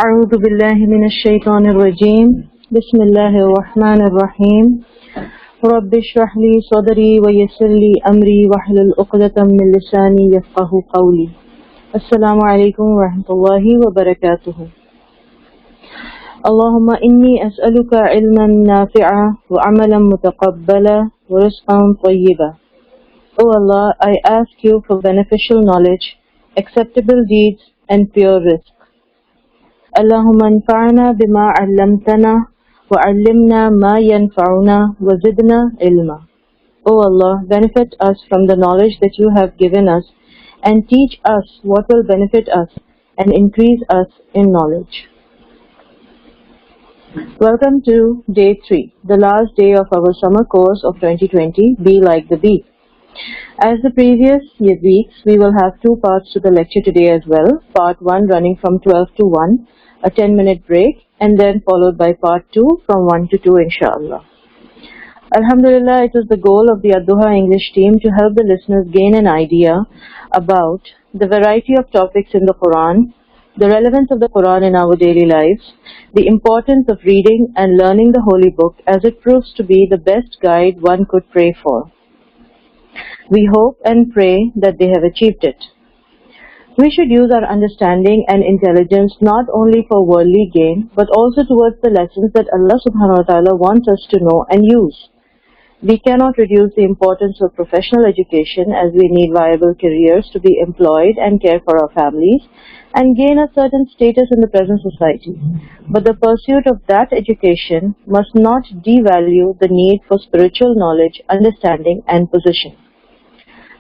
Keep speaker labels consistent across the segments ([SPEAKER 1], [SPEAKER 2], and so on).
[SPEAKER 1] أعوذ بالله من الشيطان الرجيم بسم الله الرحمن الرحيم رب اشرح لي صدري ويسر لي أمري واحلل عقدة من لساني يفقهوا قولي. السلام عليكم ورحمة الله وبركاته. اللهم إني أسألك علما نافعا وعملا متقبلا ورزقا طيبا. O Allah, I ask you for beneficial knowledge, acceptable deeds and pure rizq. اللهم انفعنا بما علمتنا وعلمنا ما ينفعنا وزدنا علما. O Allah, benefit us from the knowledge that you have given us and teach us what will benefit us and increase us in knowledge. Welcome to day 3, the last day of our summer course of 2020, Be Like the Bee. As the previous weeks, we will have 2 parts to the lecture today as well. Part 1 running from 12 to 1, a 10-minute break, and then followed by part 2 from 1 to 2 inshallah. Alhamdulillah, it was the goal of the Ad-Duha English team to help the listeners gain an idea about the variety of topics in the Quran, the relevance of the Quran in our daily lives, the importance of reading and learning the holy book as it proves to be the best guide one could pray for. We hope and pray that they have achieved it. We should use our understanding and intelligence not only for worldly gain, but also towards the lessons that Allah subhanahu wa ta'ala wants us to know and use. We cannot reduce the importance of professional education, as we need viable careers to be employed and care for our families and gain a certain status in the present society. But the pursuit of that education must not devalue the need for spiritual knowledge, understanding and position.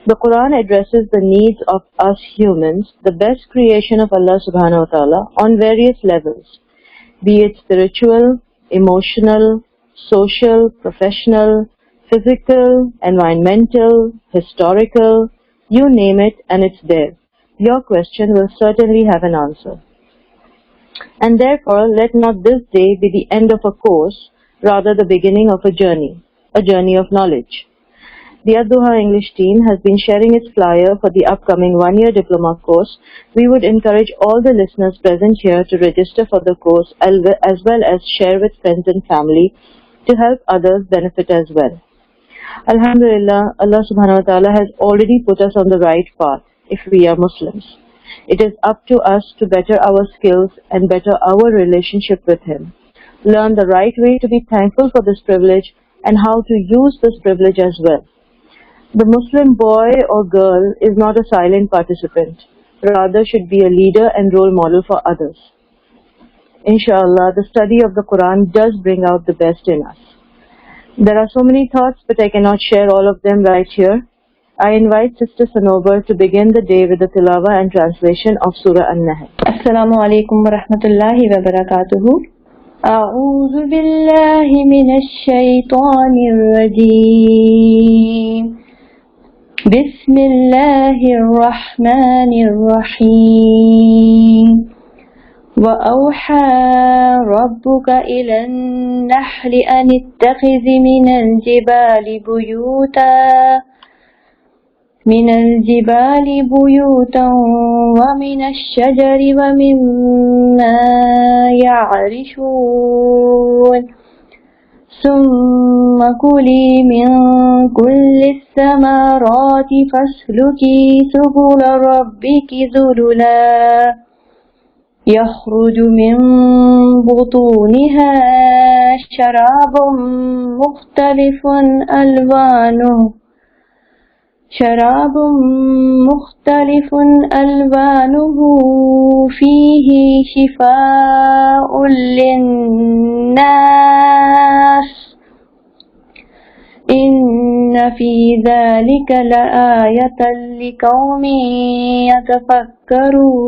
[SPEAKER 1] The Quran addresses the needs of us humans, the best creation of Allah subhanahu wa ta'ala, on various levels, be it spiritual, emotional, social, professional, physical, environmental, historical, you name it and it's there. Your question will certainly have an answer. And therefore, let not this day be the end of a course, rather the beginning of a journey of knowledge. The Ad-Duha English team has been sharing its flyer for the upcoming 1-year diploma course. We would encourage all the listeners present here to register for the course as well as share with friends and family to help others benefit as well. Alhamdulillah, Allah subhanahu wa ta'ala has already put us on the right path if we are Muslims. It is up to us to better our skills and better our relationship with Him. Learn the right way to be thankful for this privilege and how to use this privilege as well. The Muslim boy or girl is not a silent participant, rather should be a leader and role model for others. Inshallah, the study of the Quran does bring out the best in us. There are so many thoughts, but I cannot share all of them right here. I invite Sister Sanobar to begin the day with the tilawa and translation of Surah An-Nahl.
[SPEAKER 2] Assalamu alaikum wa rahmatullahi wa barakatuhu. A'udhu billahi minash shaitanir rajeem. Bismillahir rahmanir rahim. وأوحى ربك إلى النحل أن اتخذ من الجبال بيوتا ومن الشجر ومما يعرشون ثم كلي من كل الثمرات فاسلكي سبل ربك ذللا يخرج من بطونها شراب مختلف ألوانه فيه شفاء للناس إن في ذلك لآية لقوم يتفكرون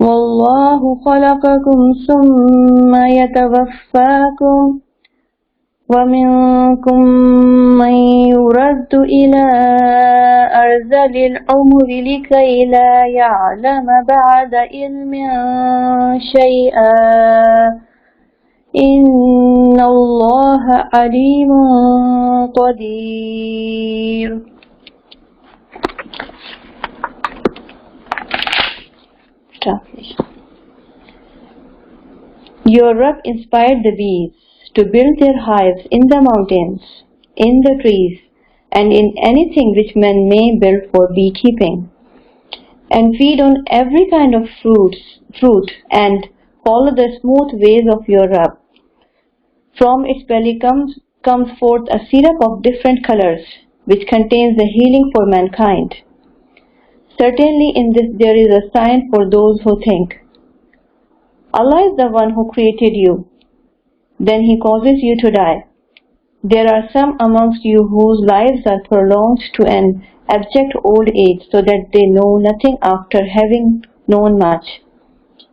[SPEAKER 2] والله خلقكم ثم يتوفاكم ومنكم من يرد إلى أرذل العمر لكي لا يعلم بعد علم شيئا إن الله عليم قدير. Translation. Your Rabb inspired the bees to build their hives in the mountains, in the trees, and in anything which men may build for beekeeping, and feed on every kind of fruit, and follow the smooth ways of your Rabb. From its belly comes forth a syrup of different colors, which contains the healing for mankind. Certainly in this there is a sign for those who think. Allah is the one who created you. Then He causes you to die. There are some amongst you whose lives are prolonged to an abject old age, so that they know nothing after having known much.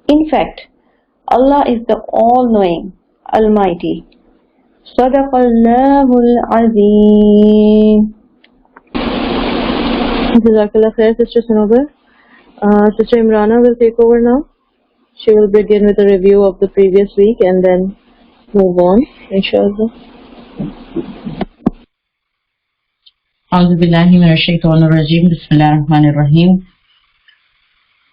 [SPEAKER 2] In fact, Allah is the all-knowing, Almighty. Sadaqallahul Azim.
[SPEAKER 1] Jazakallah khair, Sister Sanobar. Sister Imrana will take over now. She will begin with a review of the previous week and then move on, inshallah.
[SPEAKER 3] أعوذ بالله من الشيطان الرجيم بسم الله الرحمن الرحيم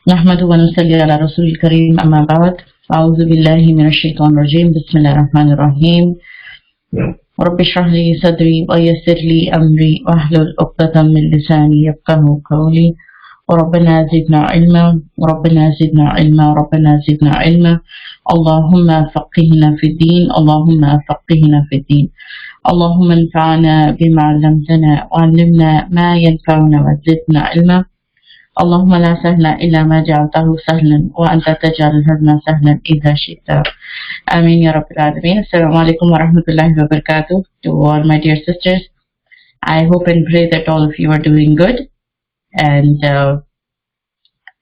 [SPEAKER 3] نحمد ونصلي على رسول الكريم أما بعد أعوذ بالله من الشيطان الرجيم بسم الله الرحمن الرحيم رب اشرح لي صدري ويسر لي أمري واحلل عقدة من لساني يفقهوا قولي وربنا زدنا علما وربنا زدنا علما وربنا زدنا علما اللهم فقهنا في الدين اللهم فقهنا في الدين اللهم انفعنا بما علمتنا وعلمنا ما ينفعنا وزدنا علما اللهم لا سهل إلا ما جعلته سهلا وأنت تجعل الحزن سهلا إذا شئت آمين يا رب العالمين. Assalamu alaikum wa rahmatullahi wa barakatuh to all my dear sisters. I hope and pray that all of you are doing good and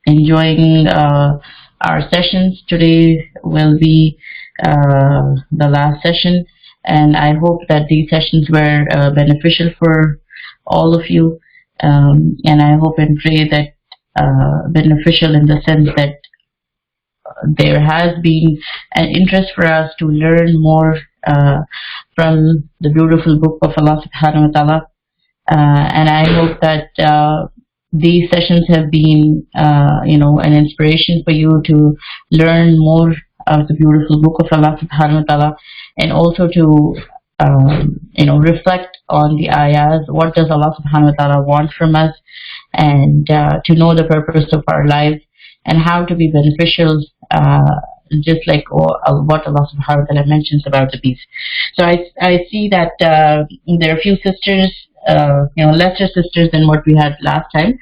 [SPEAKER 3] enjoying our sessions. Today will be the last session, and I hope that these sessions were beneficial for all of you, and I hope and pray that beneficial in the sense that there has been an interest for us to learn more from the beautiful book of Allah subhanahu wa ta'ala, and I hope that these sessions have been an inspiration for you to learn more of the beautiful book of Allah subhanahu wa ta'ala, and also to reflect on the ayahs. What does Allah subhanahu wa ta'ala want from us, and to know the purpose of our lives and how to be beneficial, just like what Allah subhanahu wa ta'ala mentions about the bees. So I see that there are a few sisters, lesser sisters than what we had last time.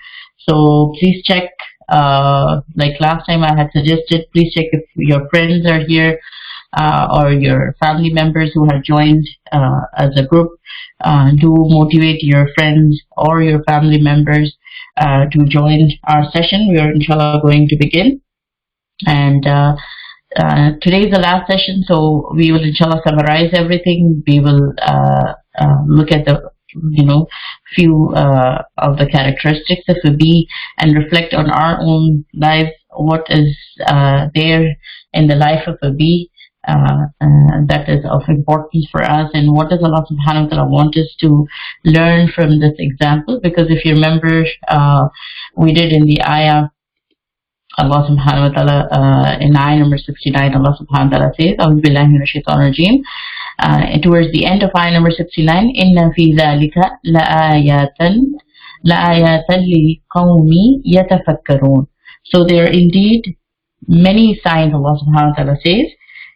[SPEAKER 3] So please check, like last time I had suggested, please check if your friends are here, or your family members who have joined as a group. Do motivate your friends or your family members to join our session. We are inshallah going to begin, and today is the last session, so we will inshallah summarize everything. We will look at the few of the characteristics of a bee and reflect on our own lives, what is there in the life of a bee that is of importance for us, and what does Allah subhanahu wa ta'ala want us to learn from this example. Because if you remember, we did in the ayah, Allah subhanahu wa ta'ala, in ayah number 69, Allah subhanahu wa ta'ala says, A'udhu billahi minash shaitanir rajeem, towards the end of ayah number 69, Inna fi dhalika la'ayatan liqawmi yatafakkarun. So there are indeed many signs, Allah subhanahu wa ta'ala says,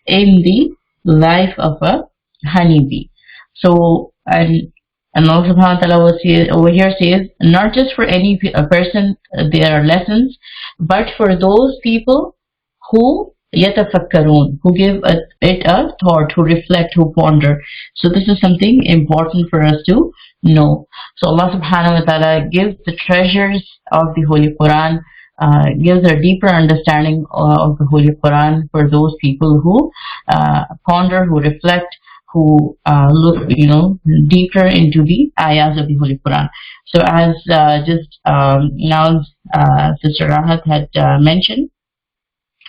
[SPEAKER 3] in the life of a honeybee. So, and Allah subhanahu wa ta'ala over here says, not just for any person there are lessons, but for those people who yatafakkarun, who give it a thought, who reflect, who ponder. So this is something important for us to know. So Allah subhanahu wa ta'ala gives the treasures of the Holy Quran, gives a deeper understanding of the Holy Quran for those people who ponder, who reflect, who look deeper into the ayahs of the Holy Quran. So as now Sister Rahat had mentioned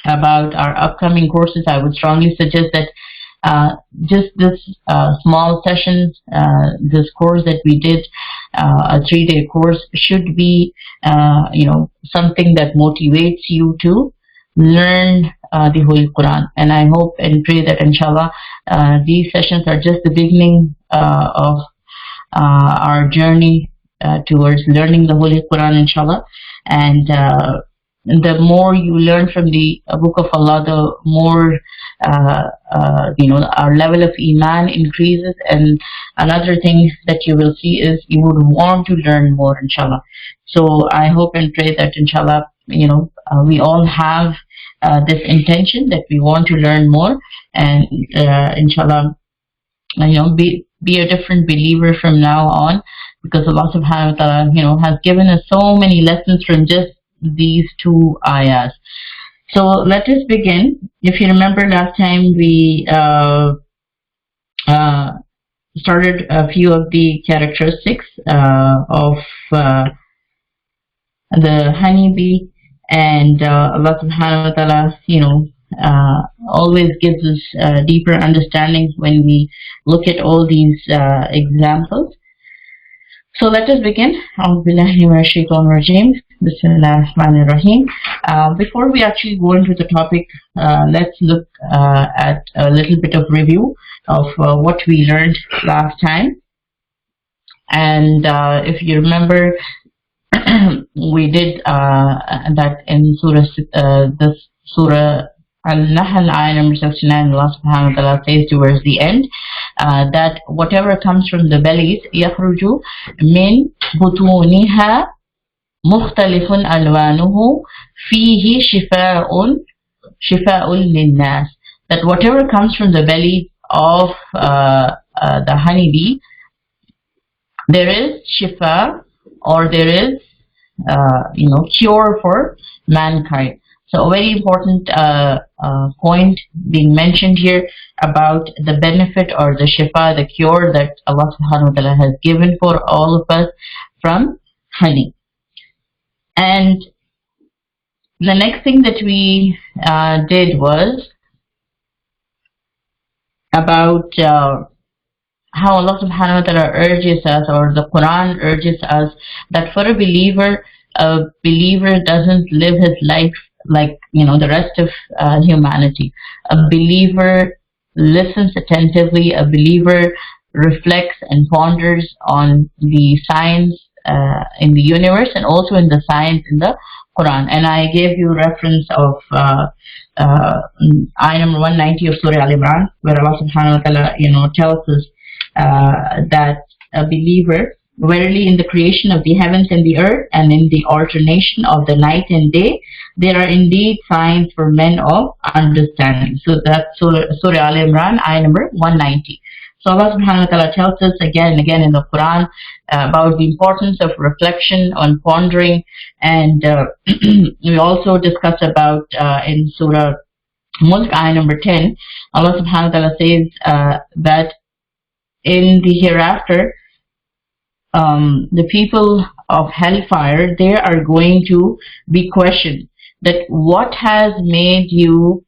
[SPEAKER 3] about our upcoming courses, I would strongly suggest that just this small session, this course that we did, a 3-day course, should be something that motivates you to learn the Holy Quran. And I hope and pray that inshallah these sessions are just the beginning of our journey towards learning the Holy Quran, inshallah. And the more you learn from the Book of Allah, the more our level of iman increases. And another thing that you will see is you would want to learn more, inshallah. So I hope and pray that inshallah, we all have this intention that we want to learn more, and inshallah, be a different believer from now on, because Allah subhanahu wa ta'ala, has given us so many lessons from just these two ayahs. So let us begin. If you remember last time we started a few of the characteristics of the honeybee, and Allah subhanahu wa ta'ala, always gives us deeper understanding when we look at all these examples. So let us begin. Bismillahirrahmanirrahim. Before we actually go into the topic, let's look at a little bit of review of what we learned last time. And if you remember, we did that in Surah Al-Nahl, ayah number 69. Allah subhanahu wa ta'ala says towards the end that whatever comes from the bellies, يَخْرُجُ مِنْ بُطُونِهَا مُخْتَلِفٌ أَلْوَانُهُ فِيهِ شِفَاءٌ لِلنَّاسِ. That whatever comes from the belly of the honeybee, there is shifa, or there is cure for mankind. So a very important point being mentioned here about the benefit or the shifa, the cure that Allah subhanahu wa ta'ala has given for all of us from honey. And the next thing that we did was about how Allah subhanahu wa ta'ala urges us, or the Quran urges us, that for a believer doesn't live his life like the rest of humanity. A believer listens attentively. A believer reflects and ponders on the signs in the universe, and also in the signs in the Quran. And I gave you reference of ayah number 190 of Surah Al-Imran, where Allah subhanahu wa ta'ala tells us that a believer, verily in the creation of the heavens and the earth, and in the alternation of the night and day, there are indeed signs for men of understanding. So that's Surah Al-Imran, ayah number 190. So Allah subhanahu wa ta'ala tells us again and again in the Quran about the importance of reflection, on pondering, and we also discussed about in Surah Mulk, ayah number 10, Allah subhanahu wa ta'ala says that in the hereafter, the people of hellfire, they are going to be questioned that what has made you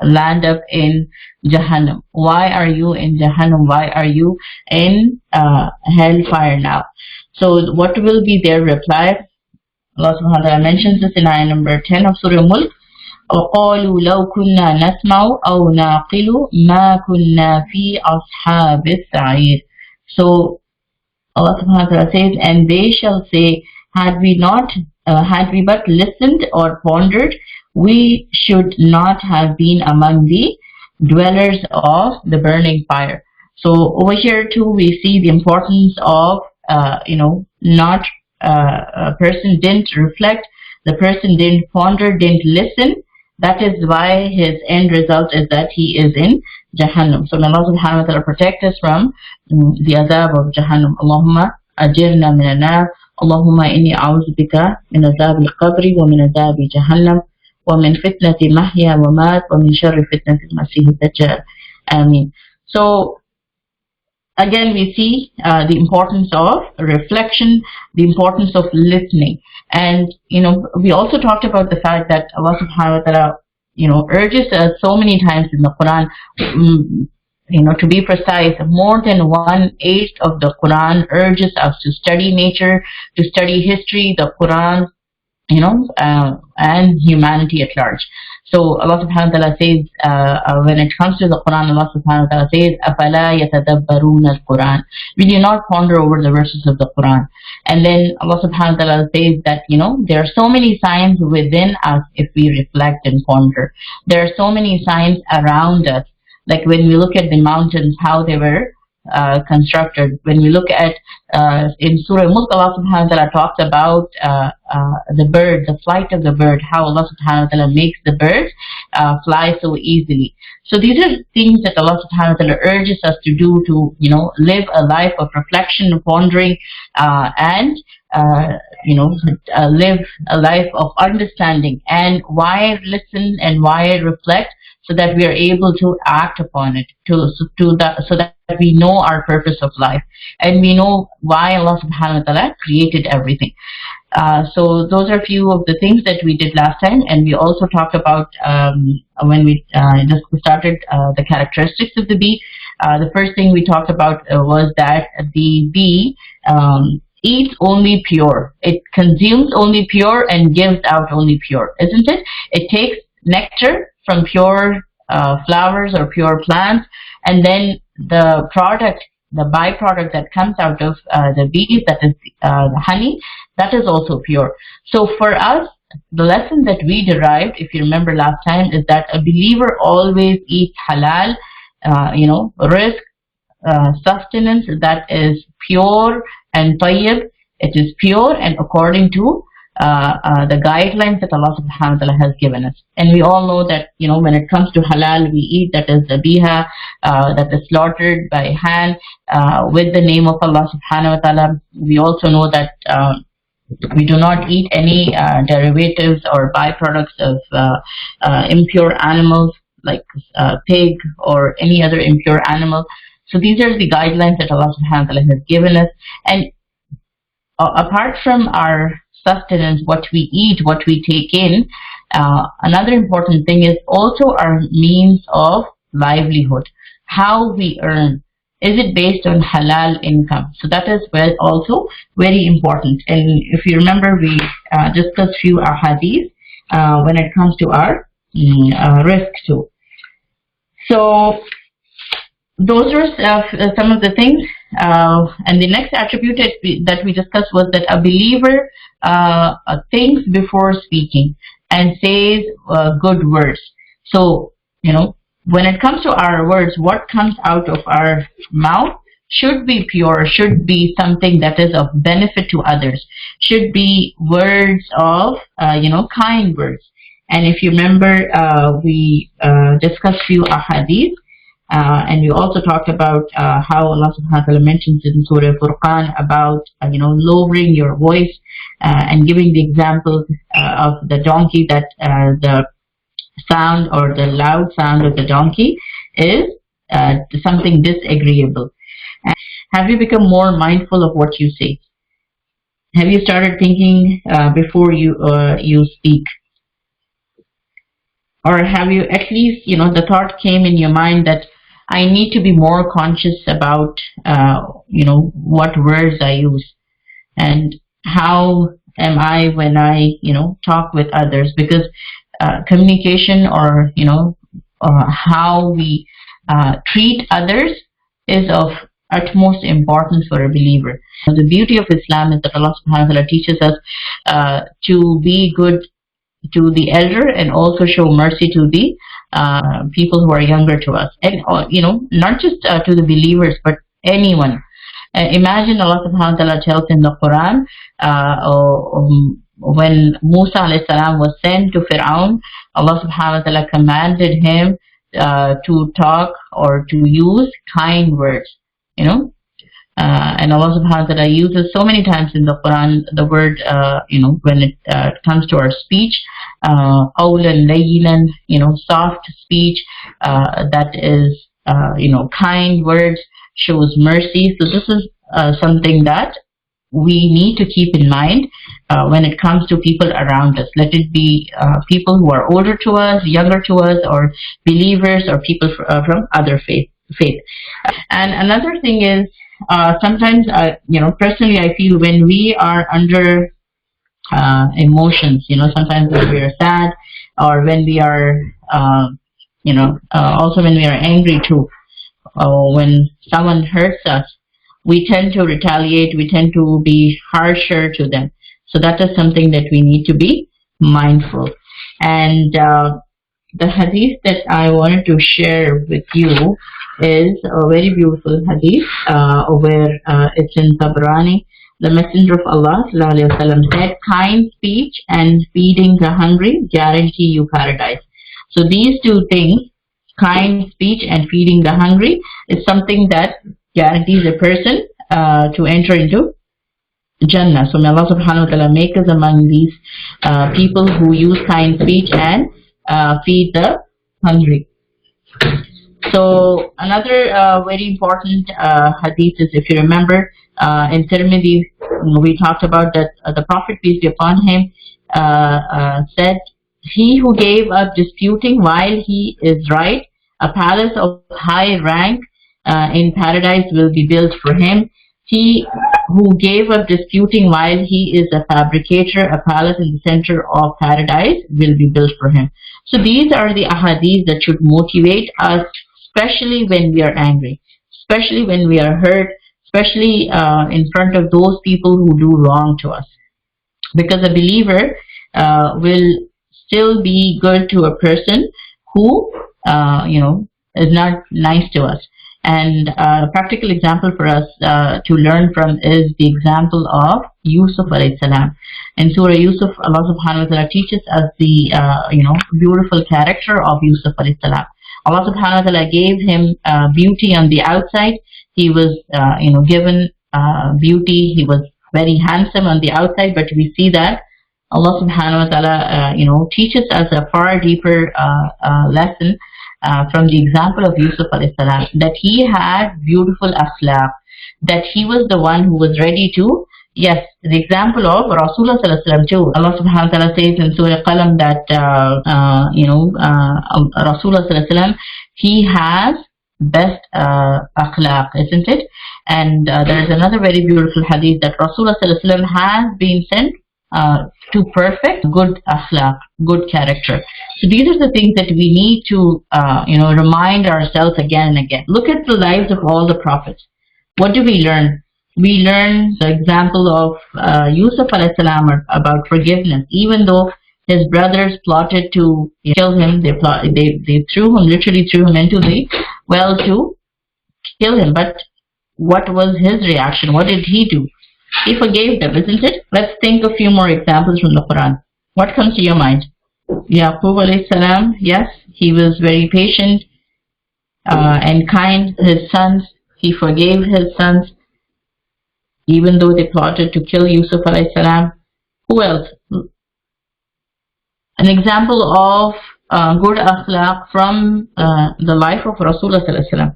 [SPEAKER 3] land up in Jahannam? Why are you in Jahannam? Why are you in hellfire now? So what will be their reply? Allah subhanahu wa ta'ala mentions this in ayah number 10 of Surah Mulk. وَقَالُوا لَوْ كُنَّا نَسْمَعُ أَوْ نَعْقِلُ مَا كُنَّا فِي أَصْحَابِ السَّعِيرِ. So Allah subhanahu wa ta'ala says, and they shall say, had we but listened or pondered, we should not have been among the dwellers of the burning fire. So over here too, we see the importance of, not a person didn't reflect, the person didn't ponder, didn't listen. That is why his end result is that he is in Jahannam. So may Allah subhanahu wa ta'ala protect us from the azab of Jahannam. Allahumma ajirna min an-nar. Allahumma inni a'udhu bika min azab al-qabri wa min azab Jahannam wa min fitnati mahya wa mat wa min sharri fitnati al-masih ad-dajjal. Ameen. So again, we see the importance of reflection, the importance of listening. And, we also talked about the fact that Allah subhanahu wa ta'ala, urges us so many times in the Quran, to be precise, more than 1/8 of the Quran urges us to study nature, to study history. The Quran and humanity at large. So Allah subhanahu wa ta'ala says, when it comes to the Quran, Allah subhanahu wa ta'ala says, أَفَلَا يَتَدَبَّرُونَ الْقُرْآنَ. We do not ponder over the verses of the Quran. And then Allah subhanahu wa ta'ala says that, there are so many signs within us if we reflect and ponder. There are so many signs around us. Like when we look at the mountains, how they were constructed. When we look at in Surah Mulk, Allah subhanahu wa ta'ala talks about the bird, the flight of the bird, how Allah subhanahu wa ta'ala makes the bird fly so easily. So these are things that Allah subhanahu wa ta'ala urges us to do, to live a life of reflection, pondering, and live a life of understanding. And why listen and why reflect? So that we are able to act upon it, so that we know our purpose of life, and we know why Allah subhanahu wa ta'ala created everything. So those are a few of the things that we did last time, and we also talked about when we just started the characteristics of the bee. The first thing we talked about was that the bee eats only pure. It consumes only pure and gives out only pure, isn't it? It takes nectar from pure flowers or pure plants, and then the byproduct that comes out of the bees, that is the honey, that is also pure. So for us, the lesson that we derived, if you remember last time, is that a believer always eats halal, rizq, sustenance that is pure and tayyib. It is pure and according to the guidelines that Allah subhanahu wa ta'ala has given us. And we all know that, when it comes to halal, we eat, that is zabiha, that is slaughtered by hand, with the name of Allah subhanahu wa ta'ala. We also know that we do not eat any derivatives or byproducts of impure animals like pig or any other impure animal. So these are the guidelines that Allah subhanahu wa ta'ala has given us. And apart from our sustenance, what we eat, what we take in, another important thing is also our means of livelihood. How we earn. Is it based on halal income? So that is also very important. And if you remember, we discussed few ahadith when it comes to our risk too. So those were some of the things. And the next attribute that we discussed was that a believer thinks before speaking and says good words. So, when it comes to our words, what comes out of our mouth should be pure, should be something that is of benefit to others, should be words of, kind words. And if you remember, we discussed few ahadith. And we also talked about how Allah subhanahu wa ta'ala mentions in Surah Furqan about lowering your voice and giving the example of the donkey, that the sound or the loud sound of the donkey is something disagreeable. And have you become more mindful of what you say? Have you started thinking before you speak? Or have you at least, the thought came in your mind that I need to be more conscious about, what words I use, and how am I when I, talk with others? Because communication or, how we treat others is of utmost importance for a believer. The beauty of Islam is that Allah subhanahu wa ta'ala teaches us to be good to the elder and also show mercy to the people who are younger to us, and not just to the believers but anyone. Imagine Allah subhanahu wa ta'ala tells in the Quran when Musa alayhi salam was sent to Fir'aun, Allah subhanahu wa ta'ala commanded him to talk or to use kind words, and Allah subhanahu wa ta'ala uses so many times in the Quran the word, when it comes to our speech, qawlan layyinan, soft speech, that is, kind words, shows mercy. So this is something that we need to keep in mind when it comes to people around us. Let it be people who are older to us, younger to us, or believers, or people from other faith. And another thing is, sometimes, personally, I feel when we are under emotions. Sometimes when we are sad, or when we are, also when we are angry too, or when someone hurts us, we tend to retaliate, we tend to be harsher to them. So that is something that we need to be mindful. And the hadith that I wanted to share with you is a very beautiful hadith where it's in Tabrani. The Messenger of Allah ﷺ said, kind speech and feeding the hungry guarantee you paradise. So these two things, kind speech and feeding the hungry, is something that guarantees a person to enter into Jannah. So may Allah subhanahu wa ta'ala make us among these people who use kind speech and feed the hungry. So another very important hadith is, if you remember, in Tirmidhi, we talked about that the Prophet, peace be upon him, said, he who gave up disputing while he is right, a palace of high rank in paradise will be built for him. He who gave up disputing while he is a fabricator, a palace in the center of paradise will be built for him. So these are the ahadith that should motivate us, especially when we are angry, especially when we are hurt, especially in front of those people who do wrong to us. Because a believer will still be good to a person who, is not nice to us. And a practical example for us to learn from is the example of Yusuf alayhi salam. In Surah Yusuf, Allah subhanahu wa ta'ala teaches us the beautiful character of Yusuf alayhi salam. Allah subhanahu wa ta'ala gave him beauty on the outside. He was given beauty. He was very handsome on the outside, but we see that Allah subhanahu wa ta'ala teaches us a far deeper lesson from the example of Yusuf alayhi salam, that he had beautiful akhlaq, that he was the one who was ready to, yes, the example of Rasulullah sallallahu alaihi wasallam too. Allah subhanahu wa ta'ala says in Surah Qalam that Rasulullah sallallahu alaihi wasallam, he has best akhlaq, isn't it? And there is another very beautiful hadith that Rasulullah sallallahu alaihi wasallam has been sent to perfect good akhlaq, good character. So these are the things that we need to remind ourselves again and again. Look at the lives of all the prophets. What do we learn? We learn the example of Yusuf alayhi salam about forgiveness. Even though his brothers plotted to kill him, they literally threw him into the well to kill him. But what was his reaction? What did he do? He forgave them, isn't it? Let's think of a few more examples from the Quran. What comes to your mind? Yaqub alayhi salam, yes, he was very patient and kind. His sons, he forgave his sons, even though they plotted to kill Yusuf alayhi salam. Who else? An example of good akhlaq from the life of Rasulullah sallallahu alaihi wasallam.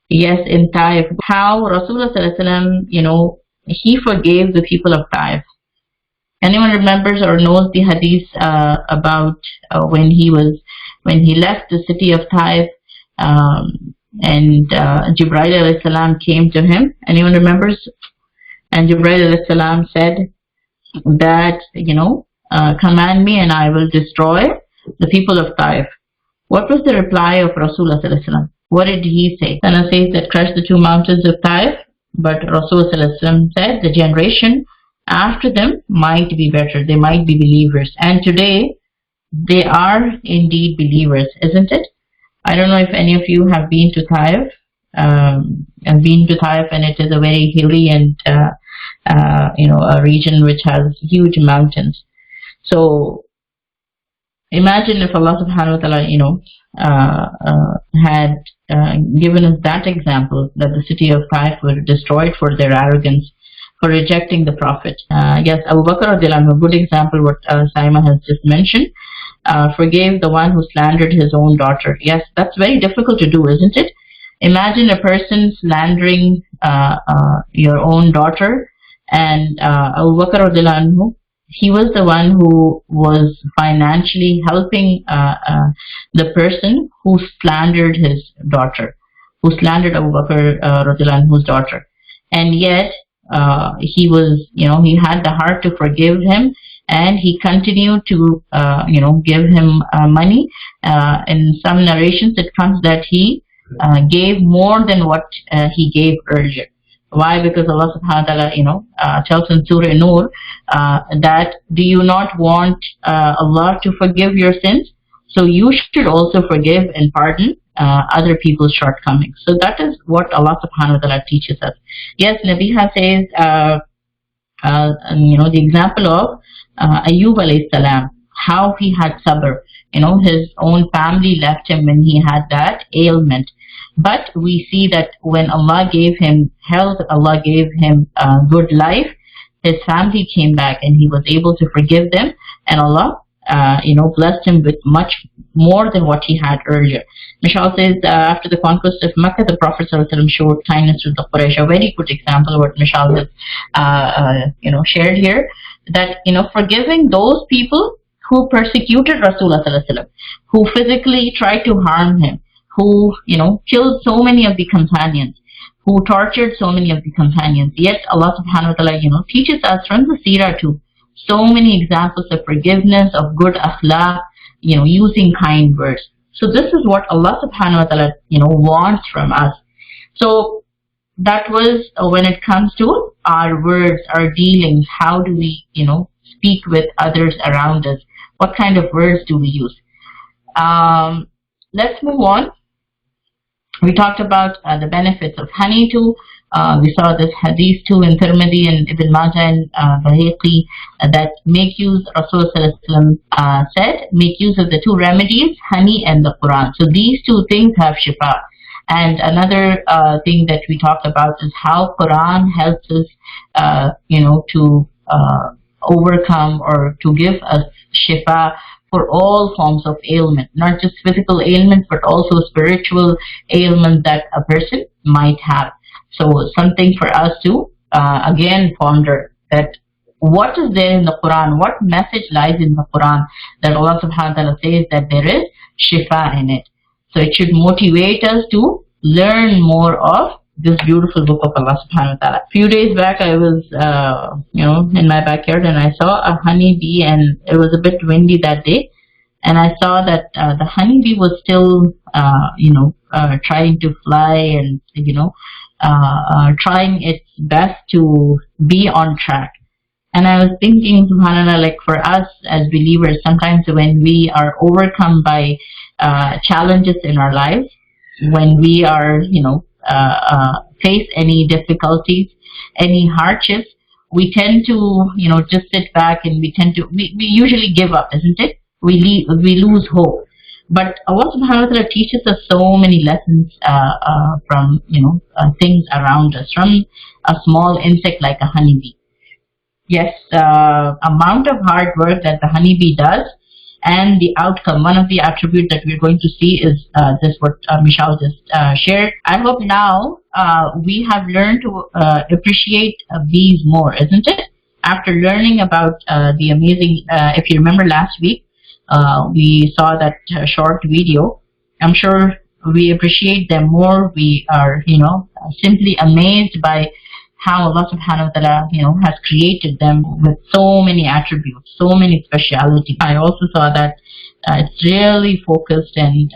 [SPEAKER 3] Yes, in Taif, how Rasulullah sallallahu alaihi wasallam, he forgave the people of Taif. Anyone remembers or knows the hadith about when he left the city of Taif and Jibreel alayhi salam came to him? Anyone remembers? And Jibreel alayhi salam said that, command me and I will destroy the people of Taif. What was the reply of Rasulullah sallallahu alaihi wasallam? What did he say? Sana says that crush the two mountains of Taif, but Rasulullah sallallahu alaihi wasallam said the generation after them might be better. They might be believers. And today, they are indeed believers, isn't it? I don't know if any of you have been to Taif, and it is a very hilly and, a region which has huge mountains. So, imagine if Allah subhanahu wa ta'ala, had given us that example, that the city of Taif was destroyed for their arrogance, for rejecting the Prophet. Yes, Abu Bakr radiallahu anhu, a good example what Saima has just mentioned, forgave the one who slandered his own daughter. Yes, that's very difficult to do, isn't it? Imagine a person slandering your own daughter, and Abu Bakr radiallahu anhu, he was the one who was financially helping the person who slandered his daughter, who slandered Abu Bakr radiallahu anhu's daughter. And yet, he was, he had the heart to forgive him, and he continued to give him money. In some narrations it comes that he gave more than what he gave earlier. Why? Because Allah subhanahu wa ta'ala tells in Surah Nur that do you not want Allah to forgive your sins? So you should also forgive and pardon other people's shortcomings. So that is what Allah subhanahu wa ta'ala teaches us. Yes, Nabiha says the example of Ayyub alayhi salam, how he had sabr. His own family left him when he had that ailment. But we see that when Allah gave him health, Allah gave him good life, his family came back and he was able to forgive them, and Allah blessed him with much more than what he had earlier. Mishal says after the conquest of Mecca, the Prophet ﷺ showed kindness to the Quraysh. A very good example of what Mishal has shared here, that forgiving those people who persecuted Rasulullah ﷺ, who physically tried to harm him, who killed so many of the companions, who tortured so many of the companions. Yet Allah subhanahu wa ta'ala teaches us from the seerah too so many examples of forgiveness, of good akhlaq, using kind words. So this is what Allah subhanahu wa ta'ala wants from us. So that was when it comes to our words, our dealings, how do we speak with others around us, what kind of words do we use. Let's move on. We talked about the benefits of honey too. We saw this hadith too in Tirmidhi and Ibn Majah and Bayhaqi that make use, Rasulullah said, make use of the two remedies, honey and the Quran. So these two things have shifa. And another thing that we talked about is how Quran helps us, to overcome or to give us shifa for all forms of ailment, not just physical ailment, but also spiritual ailment that a person might have. So something for us to again ponder, that what is there in the Quran, what message lies in the Quran that Allah subhanahu wa ta'ala says that there is shifa in it. So it should motivate us to learn more of this beautiful book of Allah subhanahu wa ta'ala. A few days back I was in my backyard and I saw a honeybee, and it was a bit windy that day, and I saw that the honeybee was still trying to fly and trying its best to be on track. And I was thinking, subhanAllah, like for us as believers, sometimes when we are overcome by challenges in our lives, when we are face any difficulties, any hardships, we tend to just sit back, and we usually give up, isn't it? We lose hope. But Allah subhanahu wa ta'ala teaches us so many lessons from things around us, from a small insect like a honeybee. Yes, amount of hard work that the honeybee does, and the outcome, one of the attributes that we're going to see is this what Michelle just shared. I hope now we have learned to appreciate bees more, isn't it? After learning about the amazing, if you remember last week, we saw that short video. I'm sure we appreciate them more. We are, simply amazed by how Allah subhanahu wa ta'ala, has created them with so many attributes, so many specialities. I also saw that it's really focused, and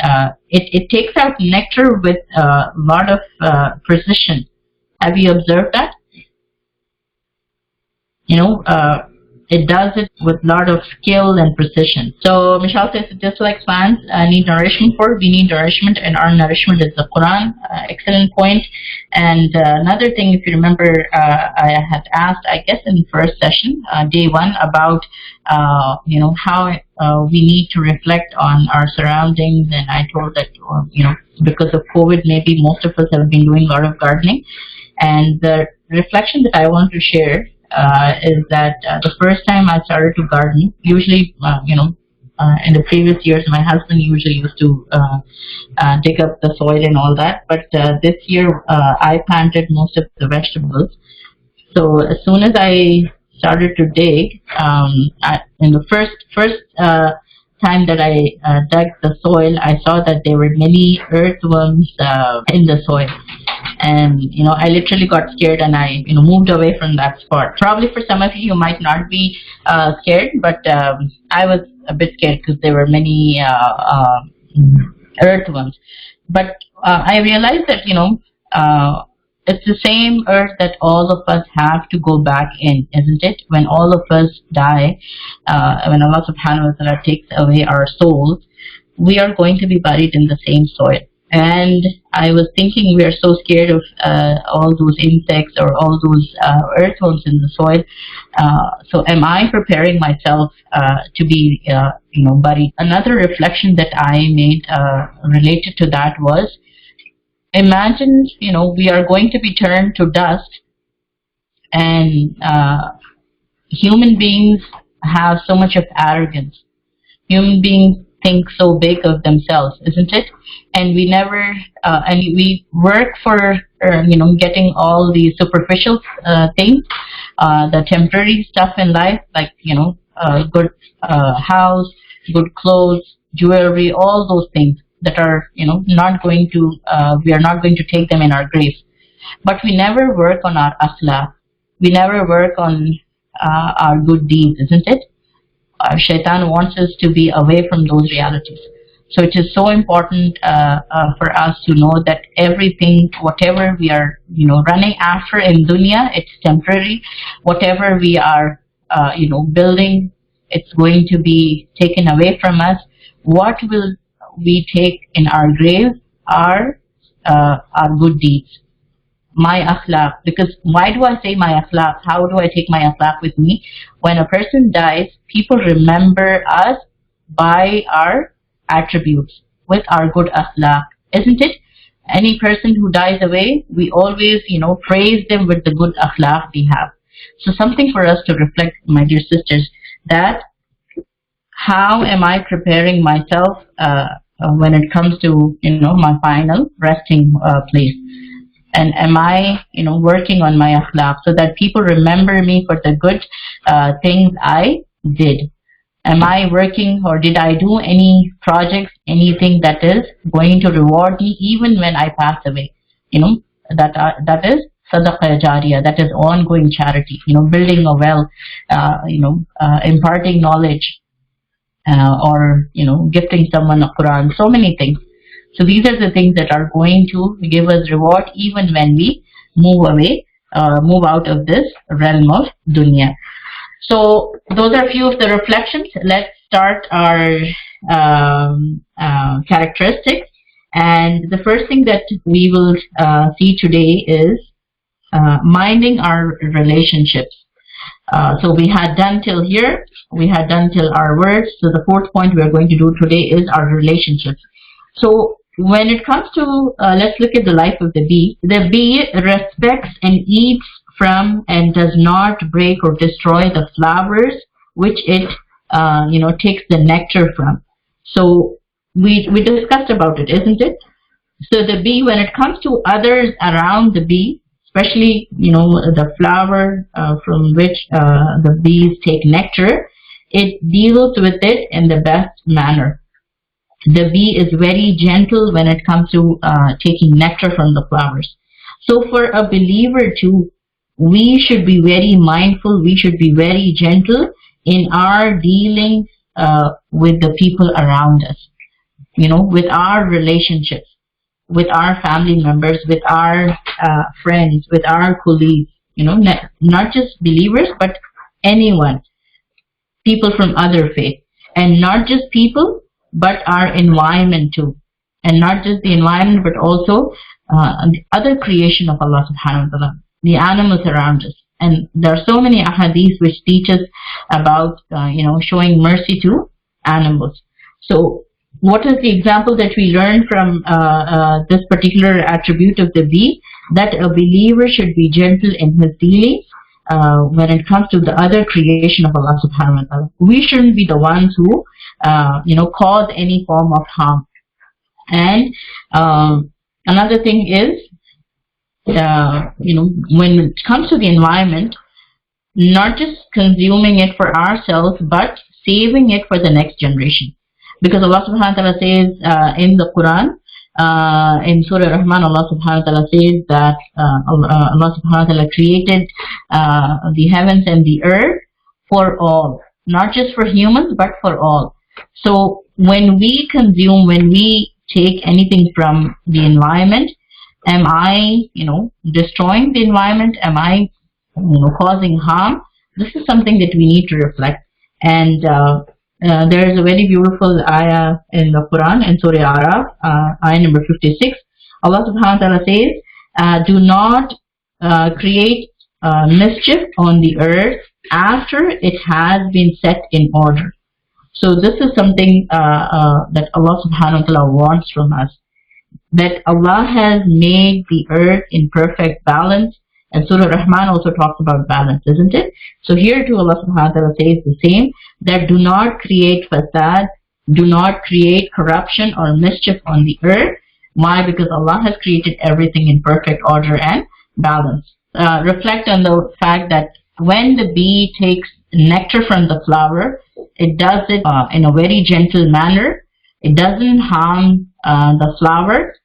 [SPEAKER 3] it takes out nectar with a lot of precision. Have you observed that? It does it with a lot of skill and precision. So Michelle says, just like plants need nourishment for, we need nourishment, and our nourishment is the Quran. Excellent point. And another thing, if you remember, I had asked, I guess in the first session, day one, about how we need to reflect on our surroundings, and I told that because of COVID, maybe most of us have been doing a lot of gardening, and the reflection that I want to share is that the first time I started to garden, usually, in the previous years, my husband usually used to dig up the soil and all that. But this year, I planted most of the vegetables. So as soon as I started to dig, in the first time that I dug the soil, I saw that there were many earthworms in the soil. and I literally got scared, and I moved away from that spot. Probably for some of you might not be scared, but I was a bit scared because there were many earthworms. But I realized that it's the same earth that all of us have to go back in, isn't it? When all of us die, when Allah subhanahu wa ta'ala takes away our souls, we are going to be buried in the same soil. And I was thinking, we are so scared of all those insects or all those earthworms in the soil. So am I preparing myself to be buried? Another reflection that I made related to that was, imagine we are going to be turned to dust, and human beings have so much of arrogance. Human beings think so big of themselves, isn't it? And we never, and we work for, getting all the superficial things, the temporary stuff in life, like, good house, good clothes, jewelry, all those things that are, not going to, we are not going to take them in our graves. But we never work on our akhlaq. We never work on our good deeds, isn't it? Shaitan wants us to be away from those realities. So it is so important for us to know that everything, whatever we are, running after in dunya, it's temporary. Whatever we are, building, it's going to be taken away from us. What will we take in our grave are our good deeds. My akhlaq. Because why do I say my akhlaq? How do I take my akhlaq with me? When a person dies, people remember us by our attributes, with our good akhlaq, isn't it? Any person who dies away, we always, praise them with the good akhlaq we have. So something for us to reflect, my dear sisters, that how am I preparing myself when it comes to, my final resting place? And am I, working on my akhlaq so that people remember me for the good things I did? Am I working, or did I do any projects, anything that is going to reward me even when I pass away? That is sadaqah jariyah, that is ongoing charity, building a well, imparting knowledge, or, gifting someone a Quran, so many things. So these are the things that are going to give us reward even when we move away, move out of this realm of dunya. So those are a few of the reflections. Let's start our characteristics. And the first thing that we will see today is minding our relationships. So we had done till here, we had done till our words. So the fourth point we are going to do today is our relationships. So when it comes to, let's look at the life of the bee. The bee respects and eats from and does not break or destroy the flowers which it, takes the nectar from. So we discussed about it, isn't it? So the bee, when it comes to others around the bee, especially, the flower from which the bees take nectar, it deals with it in the best manner. The bee is very gentle when it comes to taking nectar from the flowers. So for a believer too, we should be very mindful, we should be very gentle in our dealing with the people around us, with our relationships, with our family members, with our friends, with our colleagues, not just believers, but anyone, people from other faiths, and not just people, but our environment too. And not just the environment, but also the other creation of Allah subhanahu wa ta'ala, the animals around us. And there are so many ahadith which teach us about, showing mercy to animals. So what is the example that we learn from this particular attribute of the bee? That a believer should be gentle in his dealings when it comes to the other creation of Allah subhanahu wa ta'ala. We shouldn't be the ones who, cause any form of harm. And another thing is, when it comes to the environment, not just consuming it for ourselves, but saving it for the next generation. Because Allah subhanahu wa ta'ala says in the Quran, In Surah Rahman, Allah subhanahu wa ta'ala says that Allah subhanahu wa ta'ala created the heavens and the earth for all, not just for humans, but for all. So when we consume, when we take anything from the environment, am I, destroying the environment? Am I, causing harm? This is something that we need to reflect. And there is a very beautiful ayah in the Quran, in Surah Araf, ayah number 56. Allah subhanahu wa ta'ala says, do not create mischief on the earth after it has been set in order. So this is something that Allah subhanahu wa ta'ala wants from us. That Allah has made the earth in perfect balance. And Surah Rahman also talks about balance, isn't it? So here too Allah subhanahu wa ta'ala says the same, that do not create fasad, do not create corruption or mischief on the earth. Why? Because Allah has created everything in perfect order and balance. Reflect on the fact that when the bee takes nectar from the flower, it does it in a very gentle manner. It doesn't harm the flower.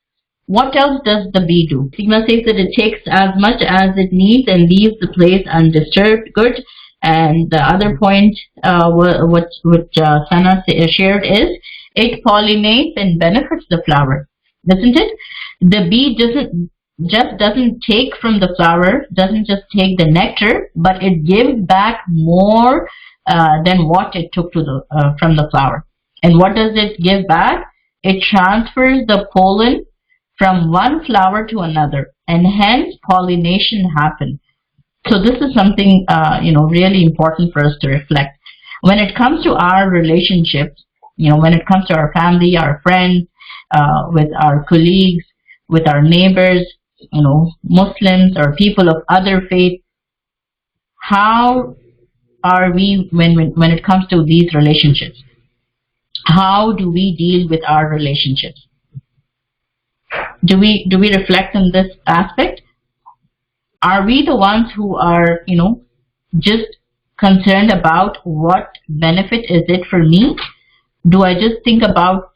[SPEAKER 3] What else does the bee do? Sigma says that it takes as much as it needs and leaves the place undisturbed. Good. And the other point which Sana shared is it pollinates and benefits the flower, doesn't it? The bee doesn't take from the flower, doesn't just take the nectar, but it gives back more than what it took from the flower. And what does it give back? It transfers the pollen from one flower to another, and hence pollination happens. So this is something really important for us to reflect. When it comes to our relationships, when it comes to our family, our friends, with our colleagues, with our neighbors, Muslims or people of other faith, how are we when it comes to these relationships? How do we deal with our relationships? Do we reflect on this aspect? Are we the ones who are, just concerned about what benefit is it for me? Do I just think about,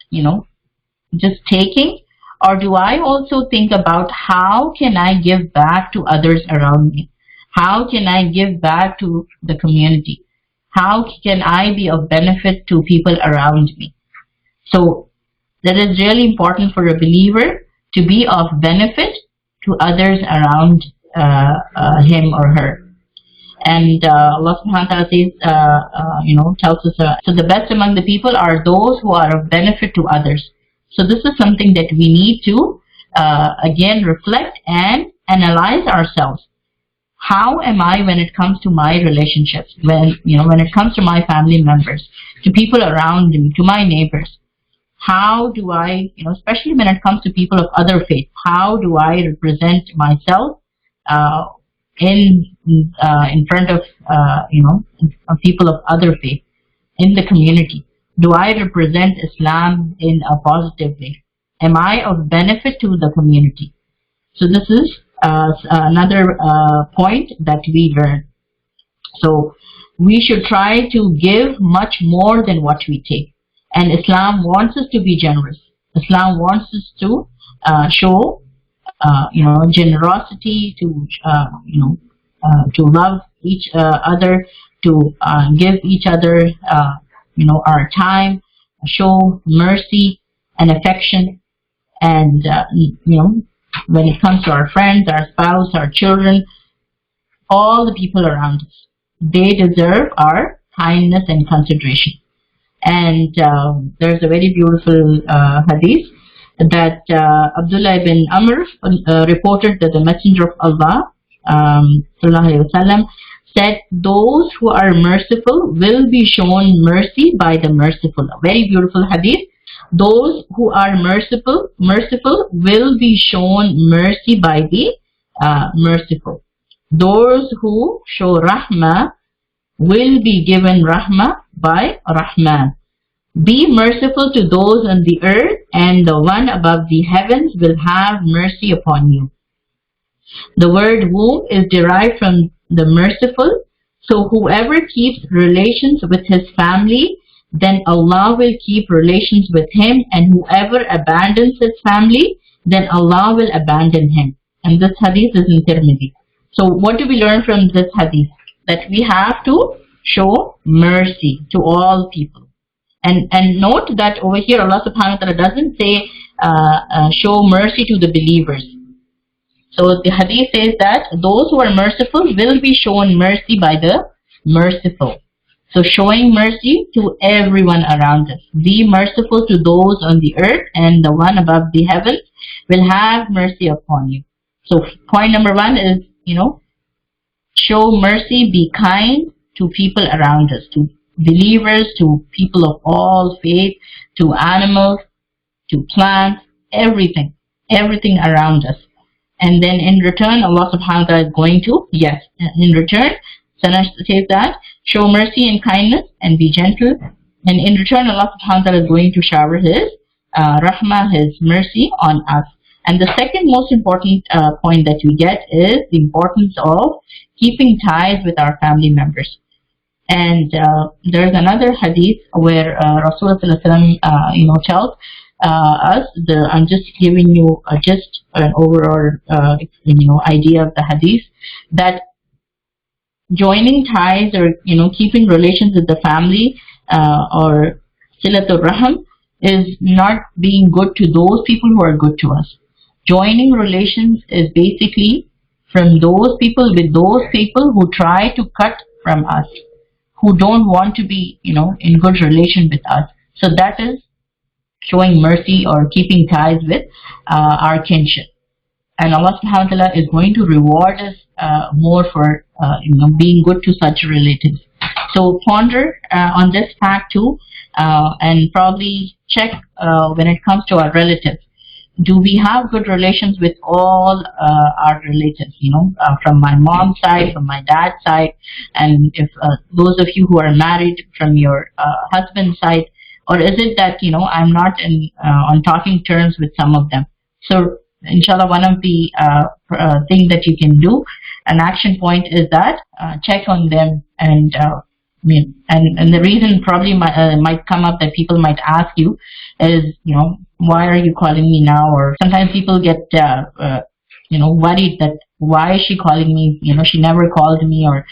[SPEAKER 3] just taking? Or do I also think about how can I give back to others around me? How can I give back to the community? How can I be of benefit to people around me? So that is really important for a believer to be of benefit to others around him or her. And Allah subhanahu wa ta'ala says, tells us, so the best among the people are those who are of benefit to others. So this is something that we need to, again, reflect and analyze ourselves. How am I when it comes to my relationships, when it comes to my family members, to people around me, to my neighbors? How do I, especially when it comes to people of other faith, how do I represent myself in front of people of other faith in the community? Do I represent Islam in a positive way? Am I of benefit to the community? So this is another point that we learn. So we should try to give much more than what we take. And Islam wants us to be generous. Islam wants us to show, generosity, to love each other, to give each other, our time, show mercy and affection. And, when it comes to our friends, our spouse, our children, all the people around us, they deserve our kindness and consideration. And there's a very beautiful hadith that Abdullah ibn Amr reported that the Messenger of Allah sallallahu alaihi wasallam said, those who are merciful will be shown mercy by the merciful. A very beautiful hadith. Those who are merciful will be shown mercy by the merciful. Those who show rahmah will be given rahmah by Rahman. Be merciful to those on the earth, and the one above the heavens will have mercy upon you. The word womb is derived from the merciful, so whoever keeps relations with his family then Allah will keep relations with him, and whoever abandons his family, then Allah will abandon him. And this hadith is in Tirmidhi. So what do we learn from this hadith? That we have to show mercy to all people. And note that over here Allah subhanahu wa ta'ala doesn't say show mercy to the believers. So the hadith says that those who are merciful will be shown mercy by the merciful. So showing mercy to everyone around us. Be merciful to those on the earth, and the one above the heavens will have mercy upon you. So point number 1 is, show mercy, be kind to people around us, to believers, to people of all faith, to animals, to plants, everything around us. And then in return, Allah subhanahu wa ta'ala is going to, in return, Sana says that, show mercy and kindness and be gentle. And in return, Allah subhanahu wa ta'ala is going to shower His rahmah, His mercy on us. And the second most important point that we get is the importance of keeping ties with our family members. And there's another hadith where Rasulullah tells us, I'm just giving you just an overall idea of the hadith, that joining ties or keeping relations with the family or silatul rahim is not being good to those people who are good to us. Joining relations is basically from those people with those people who try to cut from us, who don't want to be in good relation with us. So that is showing mercy or keeping ties with our kinship. And Allah subhanahu wa ta'ala is going to reward us more for being good to such relatives. So ponder on this fact too, and probably check when it comes to our relatives. Do we have good relations with all our relatives, from my mom's side, from my dad's side, and if those of you who are married, from your husband's side, or is it that, I'm not on talking terms with some of them? So inshallah, one of the things that you can do, an action point, is that check on them. And the reason probably might come up that people might ask you is, why are you calling me now? Or sometimes people get worried that why is she calling me? She never called me, or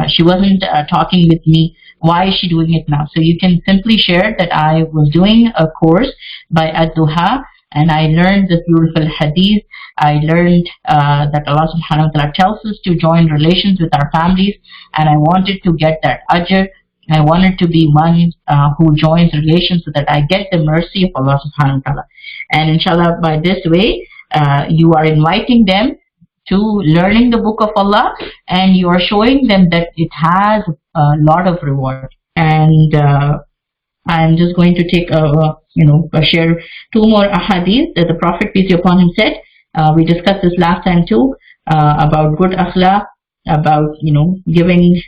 [SPEAKER 3] she wasn't talking with me. Why is she doing it now? So you can simply share that I was doing a course by Ad-Duha, and I learned this beautiful hadith. I learned that Allah subhanahu wa ta'ala tells us to join relations with our families, and I wanted to get that ajr. I wanted to be one who joins relations so that I get the mercy of Allah subhanahu wa ta'ala. And inshallah, by this way, you are inviting them to learning the book of Allah, and you are showing them that it has a lot of reward. And I'm just going to take share two more ahadith that the Prophet, peace be upon him, said. We discussed this last time too, about good akhlaq, about giving,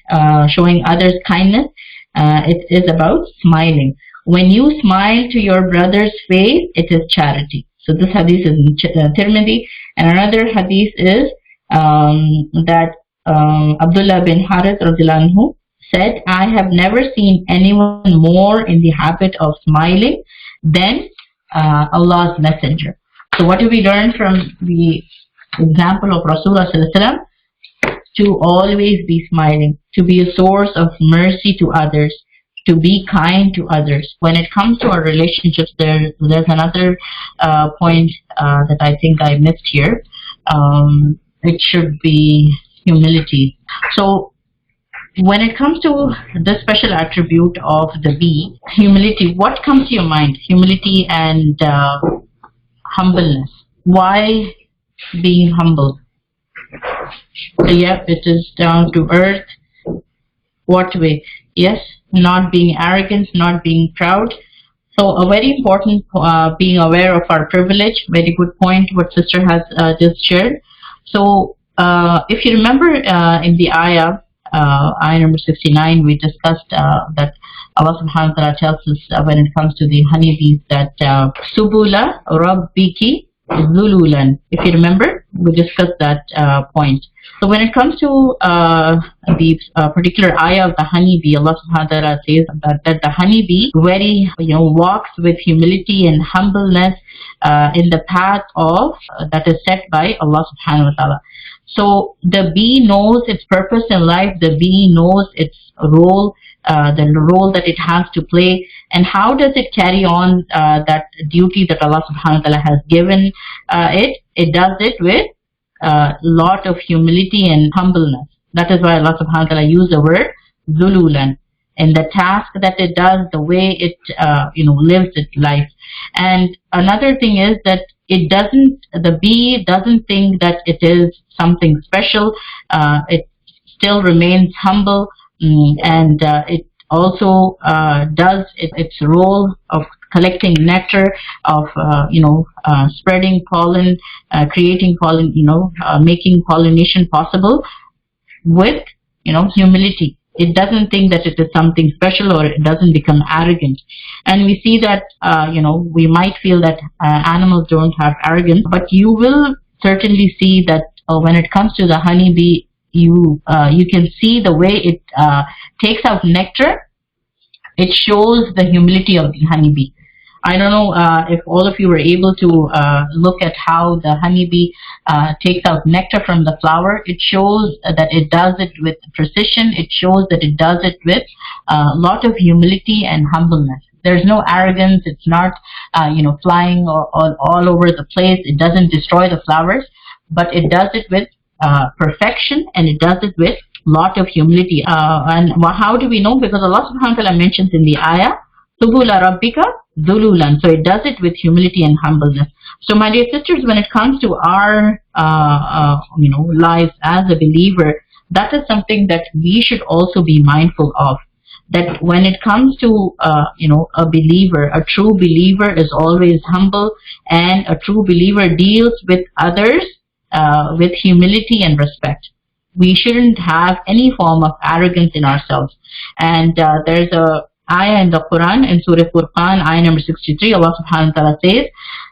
[SPEAKER 3] showing others kindness. It is about smiling. When you smile to your brother's face, it is charity. So this hadith is in Tirmidhi. And another hadith is that Abdullah bin Harith radhiyallahu anhu said, I have never seen anyone more in the habit of smiling than Allah's messenger. So what do we learn from the example of Rasulullah sallallahu alaihi wasallam? To always be smiling, to be a source of mercy to others, to be kind to others. When it comes to our relationships, there's another point that I think I missed here. It should be humility. So when it comes to the special attribute of the bee, humility, what comes to your mind? Humility and humbleness. Why being humble? It is down to earth. What way? Yes, not being arrogant, not being proud. So a very important being aware of our privilege. Very good point what sister has just shared. So if you remember in the ayah number 69, we discussed that Allah subhanahu wa ta'ala tells us when it comes to the honeybees that subula rabbiki zululan. If you remember, we discussed that point. So when it comes to the particular ayah of the honeybee, Allah subhanahu wa ta'ala says that the honeybee very walks with humility and humbleness in the path of that is set by Allah subhanahu wa ta'ala. So the bee knows its purpose in life, the bee knows its role, the role that it has to play, and how does it carry on that duty that Allah subhanahu wa ta'ala has given it. It does it with lot of humility and humbleness. That is why Allah subhanahu wa ta'ala used the word zululan in the task that it does, the way it lives its life. And another thing is that the bee doesn't think that it is something special. It still remains humble, and it also does its role of collecting nectar, of spreading pollen, creating pollen, making pollination possible with humility. It doesn't think that it is something special, or it doesn't become arrogant. And we see that we might feel that animals don't have arrogance, but you will certainly see that when it comes to the honeybee, you can see the way it takes out nectar. It shows the humility of the honeybee. I don't know if all of you were able to look at how the honeybee takes out nectar from the flower. It shows that it does it with precision. It shows that it does it with a lot of humility and humbleness. There's no arrogance. It's not flying all over the place. It doesn't destroy the flowers, but it does it with perfection, and it does it with lot of humility. And how do we know? Because Allah subhanahu wa ta'ala mentions in the ayah, Subula Rabbika Zululan. So it does it with humility and humbleness. So my dear sisters, when it comes to our lives as a believer, that is something that we should also be mindful of. That when it comes to a believer, a true believer is always humble, and a true believer deals with others with humility and respect. We shouldn't have any form of arrogance in ourselves. And there's a ayah in the Quran, in Surah Furqan, ayah number 63, Allah subhanahu wa ta'ala says,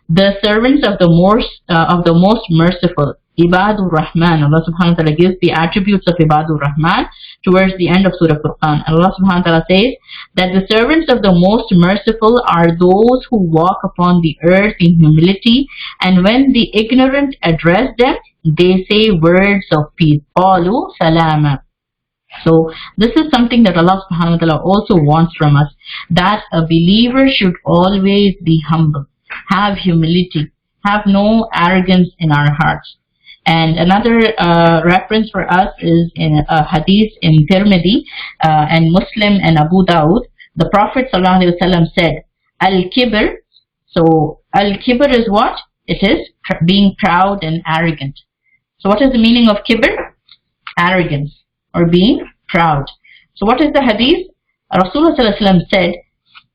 [SPEAKER 3] the servants of the most merciful, Ibadur Rahman. Allah subhanahu wa ta'ala gives the attributes of Ibadur Rahman towards the end of Surah Furqan. Allah subhanahu wa ta'ala says that the servants of the most merciful are those who walk upon the earth in humility, and when the ignorant address them, they say words of peace. Qalu salama. So this is something that Allah subhanahu wa ta'ala also wants from us, that a believer should always be humble, have humility, have no arrogance in our hearts. And another reference for us is in a hadith in Tirmidhi and Muslim and Abu Dawud. The Prophet ﷺ said, Al-Kibr. So Al-Kibr is what? It is being proud and arrogant. So what is the meaning of Kibr? Arrogance or being proud. So what is the hadith? Rasulullah ﷺ said,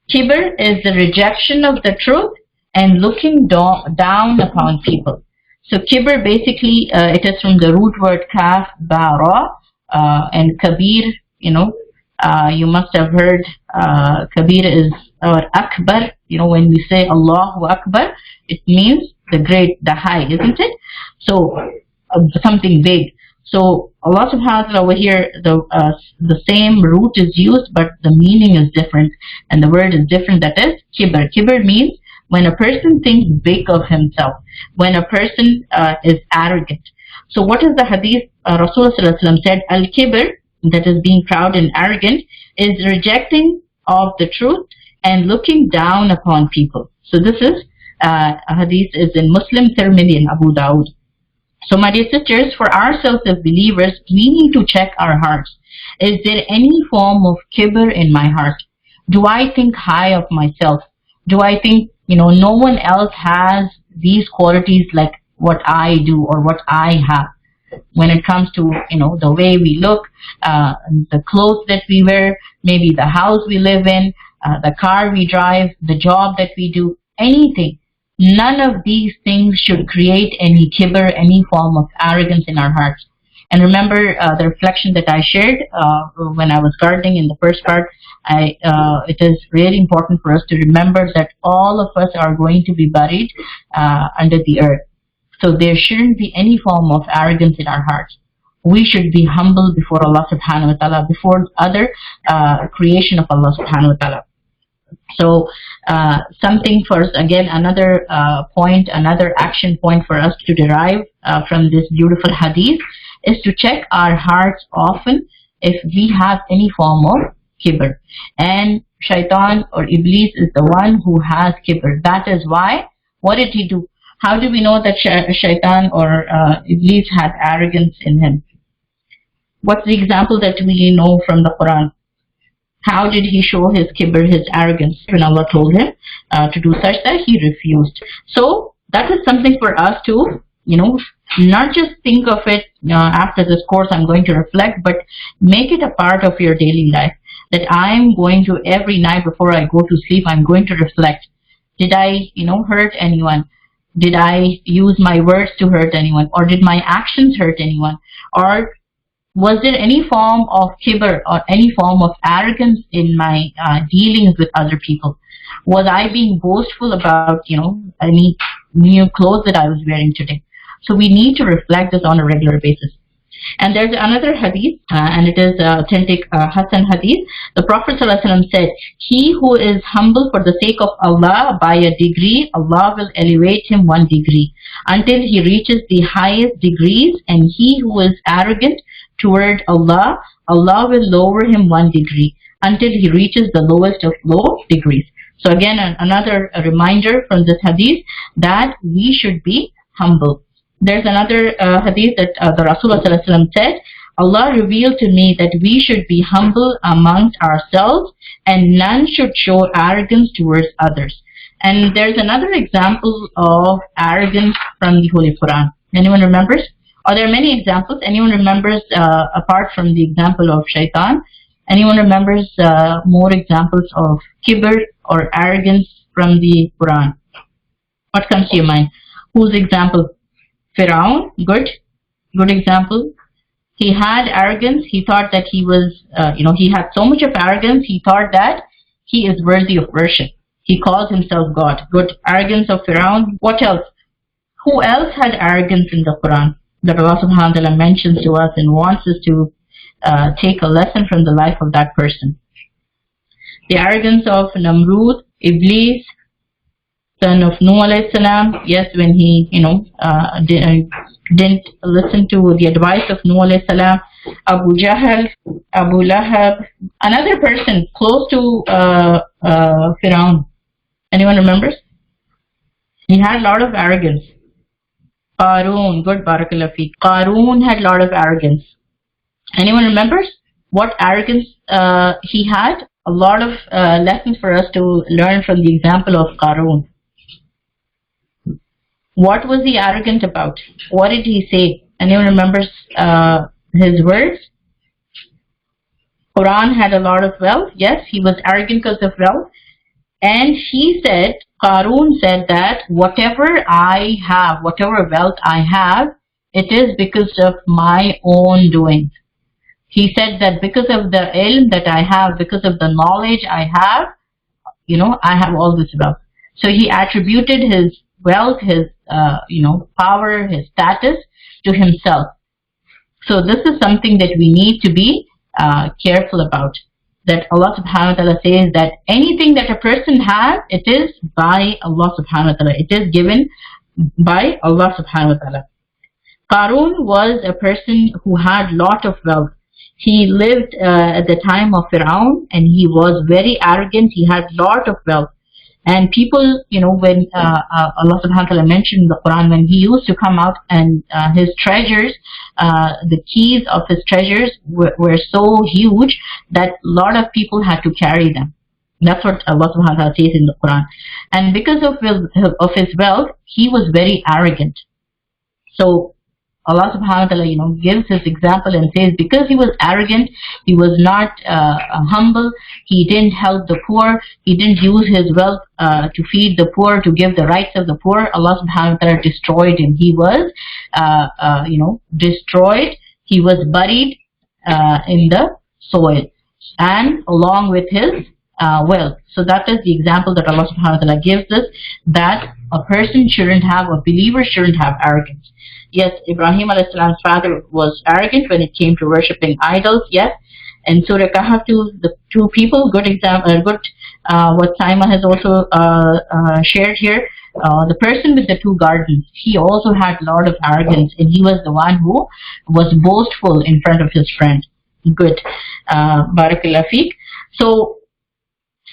[SPEAKER 3] Kibr is the rejection of the truth and looking down upon people. So Kibr basically, it is from the root word kaf, ba, ra, and kabir, you must have heard kabir is, or akbar, when we say Allahu Akbar, it means the great, the high, isn't it? So something big. So Allah subhanahu wa ta'ala over here, the same root is used, but the meaning is different, and the word is different. That is kibr. Kibr means when a person thinks big of himself, when a person is arrogant. So what is the hadith? Rasulullah said, Al-Kibr, that is being proud and arrogant, is rejecting of the truth and looking down upon people. So this is a hadith is in Muslim, Tirmidhi and Abu Dawud. So my dear sisters, for ourselves as believers, we need to check our hearts. Is there any form of kibr in my heart? Do I think high of myself? Do I think, no one else has these qualities like what I do or what I have? When it comes to, the way we look, the clothes that we wear, maybe the house we live in, the car we drive, the job that we do, anything. None of these things should create any kibr, any form of arrogance in our hearts. And remember the reflection that I shared when I was gardening in the first part. It is really important for us to remember that all of us are going to be buried under the earth. So there shouldn't be any form of arrogance in our hearts. We should be humble before Allah subhanahu wa ta'ala, before other creation of Allah subhanahu wa ta'ala. So something first, again, another point, another action point for us to derive from this beautiful hadith is to check our hearts often if we have any form of kibr. And shaitan or iblis is the one who has kibr. That is why, what did he do? How do we know that shaitan or iblis had arrogance in him? What's the example that we know from the Quran? How did he show his kibr, his arrogance? When Allah told him to do sajda, he refused. So that is something for us to, not just think of it after this course I'm going to reflect, but make it a part of your daily life. That I'm going to, every night before I go to sleep, I'm going to reflect. Did I, hurt anyone? Did I use my words to hurt anyone? Or did my actions hurt anyone? Or was there any form of kibr or any form of arrogance in my dealings with other people? Was I being boastful about, any new clothes that I was wearing today? So we need to reflect this on a regular basis. And there's another hadith, and it is authentic Hasan hadith. The Prophet ﷺ said, "He who is humble for the sake of Allah by a degree, Allah will elevate him 1 degree until he reaches the highest degrees, and he who is arrogant toward Allah, Allah will lower him 1 degree until he reaches the lowest of low degrees." So again, another reminder from this hadith that we should be humble. There's another hadith that the Rasulullah ﷺ said, Allah revealed to me that we should be humble amongst ourselves and none should show arrogance towards others. And there's another example of arrogance from the Holy Quran. Anyone remembers? Or there are many examples. Anyone remembers, apart from the example of shaitan, anyone remembers more examples of kibr or arrogance from the Quran? What comes to your mind? Whose example? Firaun, good example. He had arrogance. He thought that he was, he had so much of arrogance. He thought that he is worthy of worship. He calls himself God. Good. Arrogance of Firaun. What else? Who else had arrogance in the Quran that Allah subhanahu wa ta'ala mentions to us and wants us to take a lesson from the life of that person? The arrogance of Namrud, Iblis, son of Nuh alayhi salam. Yes, when he, didn't listen to the advice of Nuh alayhi salam. Abu Jahl, Abu Lahab. Another person close to Firaun. Anyone remembers? He had a lot of arrogance. Qarun, good, barakallah feek. Qarun had a lot of arrogance. Anyone remembers what arrogance he had? A lot of lessons for us to learn from the example of Qarun. What was he arrogant about? What did he say? Anyone remembers his words? Quran had a lot of wealth. Yes, he was arrogant because of wealth. And he said, Qarun said that whatever I have, whatever wealth I have, it is because of my own doing. He said that because of the ilm that I have, because of the knowledge I have, I have all this wealth. So he attributed his wealth, his power, his status to himself. So this is something that we need to be careful about. That Allah subhanahu wa ta'ala says that anything that a person has, it is by Allah subhanahu wa ta'ala. It is given by Allah subhanahu wa ta'ala. Qarun was a person who had lot of wealth. He lived at the time of Firaun and he was very arrogant. He had lot of wealth. And people, when Allah subhanahu wa ta'ala mentioned in the Quran, when he used to come out and his treasures, the keys of his treasures were so huge that a lot of people had to carry them. That's what Allah subhanahu wa ta'ala says in the Quran. And because of his wealth, he was very arrogant. So Allah subhanahu wa ta'ala, gives his example and says because he was arrogant, he was not humble, he didn't help the poor, he didn't use his wealth to feed the poor, to give the rights of the poor, Allah subhanahu wa ta'ala destroyed him. He was, destroyed, he was buried in the soil and along with his wealth. So that is the example that Allah subhanahu wa ta'ala gives us, that a person shouldn't have, a believer shouldn't have arrogance. Yes, Ibrahim alayhi salam's father was arrogant when it came to worshipping idols, yes. And Surah Kahf too, the two people, good example, what Saima has also shared here. The person with the two gardens, he also had a lot of arrogance, and he was the one who was boastful in front of his friend. Good. Barakallah feek. So,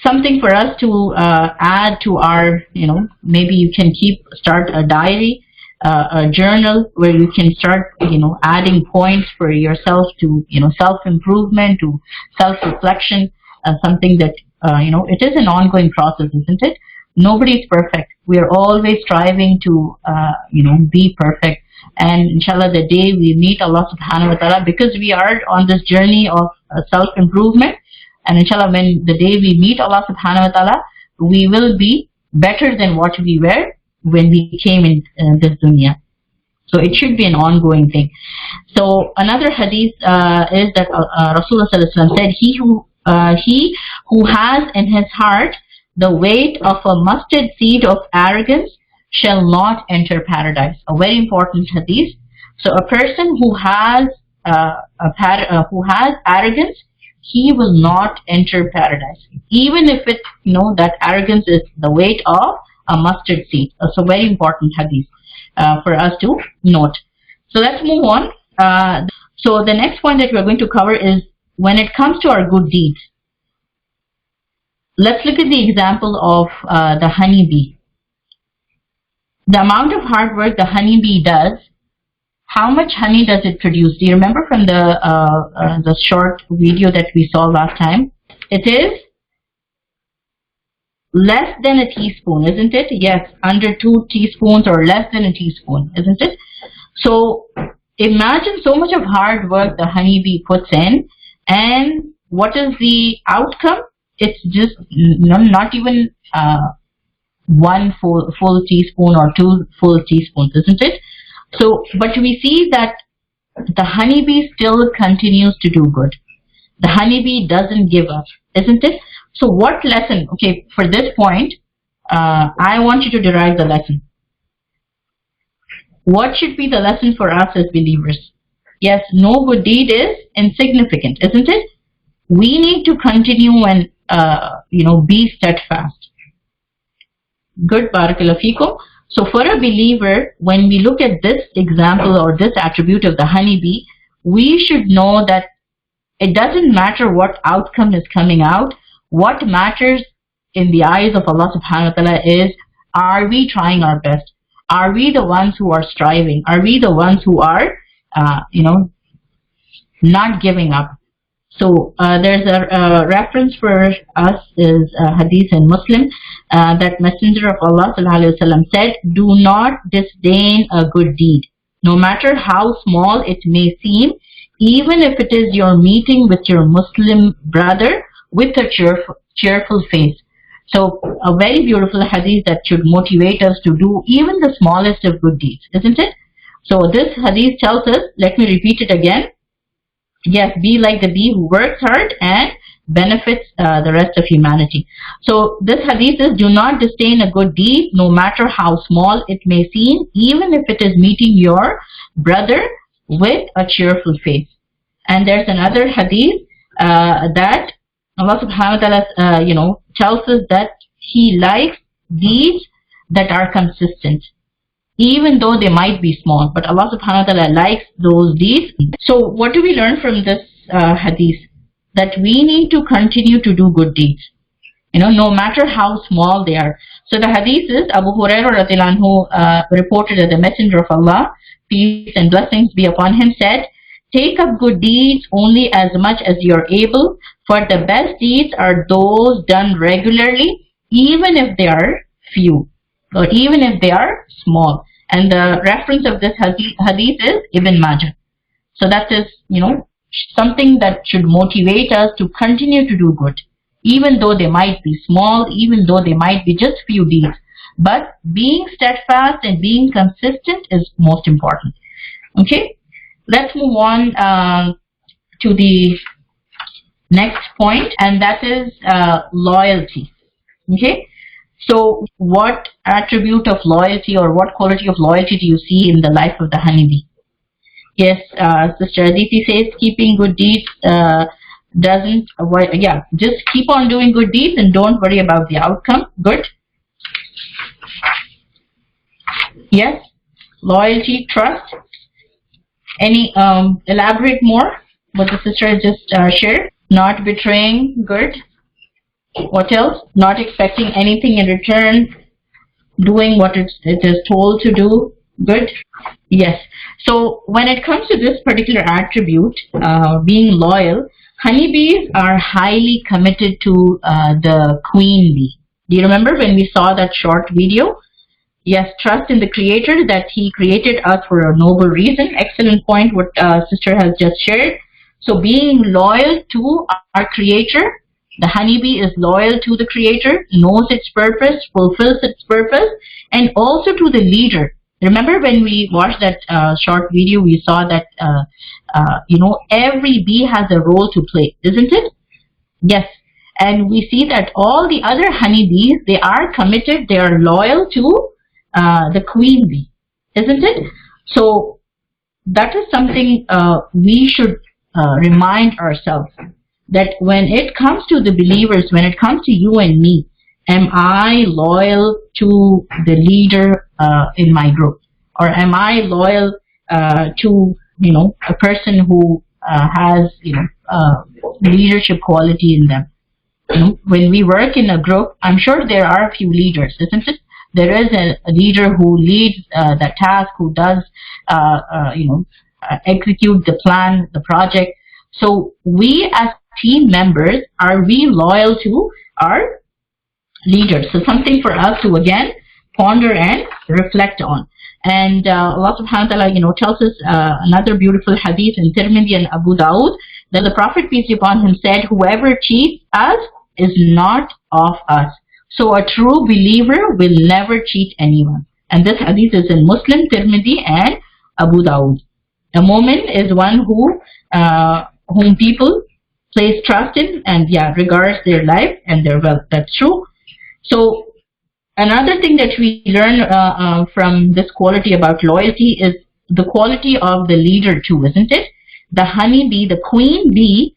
[SPEAKER 3] something for us to add to our, maybe you can start a diary, a journal where you can start, adding points for yourself to, self-improvement, to self-reflection, something that, it is an ongoing process, isn't it? Nobody is perfect. We are always striving to, be perfect. And inshallah, the day we meet Allah subhanahu wa ta'ala, because we are on this journey of self-improvement, and inshallah, when the day we meet Allah subhanahu wa ta'ala, we will be better than what we were when we came in this dunya. So it should be an ongoing thing. So another hadith is that Rasulullah sallallahu alaihi wasallam said, he who has in his heart the weight of a mustard seed of arrogance shall not enter paradise. A very important hadith. So a person who has arrogance, he will not enter paradise, even if it, that arrogance is the weight of a mustard seed. So very important hadith for us to note. So let's move on. So the next point that we're going to cover is when it comes to our good deeds. Let's look at the example of the honeybee. The amount of hard work the honeybee does, how much honey does it produce? Do you remember from the short video that we saw last time? It is less than a teaspoon, isn't it? Yes, under 2 teaspoons or less than a teaspoon, isn't it? So imagine so much of hard work the honeybee puts in, and what is the outcome? It's just not even 1 full teaspoon or 2 full teaspoons, isn't it? So, but we see that the honeybee still continues to do good. The honeybee doesn't give up, isn't it? So what lesson, okay, for this point, I want you to derive the lesson. What should be the lesson for us as believers? Yes, no good deed is insignificant, isn't it? We need to continue and, be steadfast. Good, barakallahu feekum. So for a believer, when we look at this example or this attribute of the honeybee, we should know that it doesn't matter what outcome is coming out. What matters in the eyes of Allah subhanahu wa ta'ala is, are we trying our best? Are we the ones who are striving? Are we the ones who are, not giving up? So there's a reference for us is hadith in Muslim that Messenger of Allah sallallahu alaihi wasallam said, "Do not disdain a good deed, no matter how small it may seem, even if it is your meeting with your Muslim brother with a cheerful face." So a very beautiful hadith that should motivate us to do even the smallest of good deeds, isn't it? So this hadith tells us, let me repeat it again. Yes, be like the bee who works hard and benefits the rest of humanity. So this hadith is, do not disdain a good deed, no matter how small it may seem, even if it is meeting your brother with a cheerful face. And there's another hadith that Allah subhanahu wa ta'ala, tells us that He likes deeds that are consistent, even though they might be small, but Allah subhanahu wa ta'ala likes those deeds. So what do we learn from this hadith? That we need to continue to do good deeds, no matter how small they are. So the hadith is, Abu Hurairah radhiyallahu anhu reported that the Messenger of Allah, peace and blessings be upon him, said, "Take up good deeds only as much as you are able, for the best deeds are those done regularly, even if they are few, or even if they are small." And the reference of this hadith is Ibn Majah. So that is, something that should motivate us to continue to do good, even though they might be small, even though they might be just few deeds. But being steadfast and being consistent is most important. Okay, let's move on to the next point, and that is loyalty. Okay, So what attribute of loyalty or what quality of loyalty do you see in the life of the honeybee? Yes, Sister Aditi says keeping good deeds doesn't, yeah, just keep on doing good deeds and don't worry about the outcome. Good. Yes, loyalty, trust. Any elaborate more what the sister just shared? Not betraying. Good. What else? Not expecting anything in return. Doing what it is told to do. Good. Yes. So when it comes to this particular attribute, being loyal, honeybees are highly committed to the queen bee. Do you remember when we saw that short video? Yes, trust in the Creator that He created us for a noble reason. Excellent point what Sister has just shared. So being loyal to our Creator, the honeybee is loyal to the Creator, knows its purpose, fulfills its purpose, and also to the leader. Remember when we watched that short video, we saw that, every bee has a role to play, isn't it? Yes. And we see that all the other honeybees, they are committed, they are loyal to the queen bee, isn't it? So that is something we should remind ourselves, that when it comes to the believers, when it comes to you and me, am I loyal to the leader in my group? Or am I loyal to, a person who has, leadership quality in them? When we work in a group, I'm sure there are a few leaders, isn't it? There is a leader who leads the task, who does, execute the plan, the project. So we as team members, are we loyal to our leaders? So something for us to again ponder and reflect on. And Allah subhanahu wa ta'ala, tells us another beautiful hadith in Tirmidhi and Abu Dawud, that the Prophet, peace be upon him, said, whoever cheats us is not of us. So a true believer will never cheat anyone. And this hadith is in Muslim, Tirmidhi and Abu Dawud. A mu'min is one whom people place trust in and regards their life and their wealth. That's true. So another thing that we learn from this quality about loyalty is the quality of the leader too, isn't it? The honeybee, the queen bee,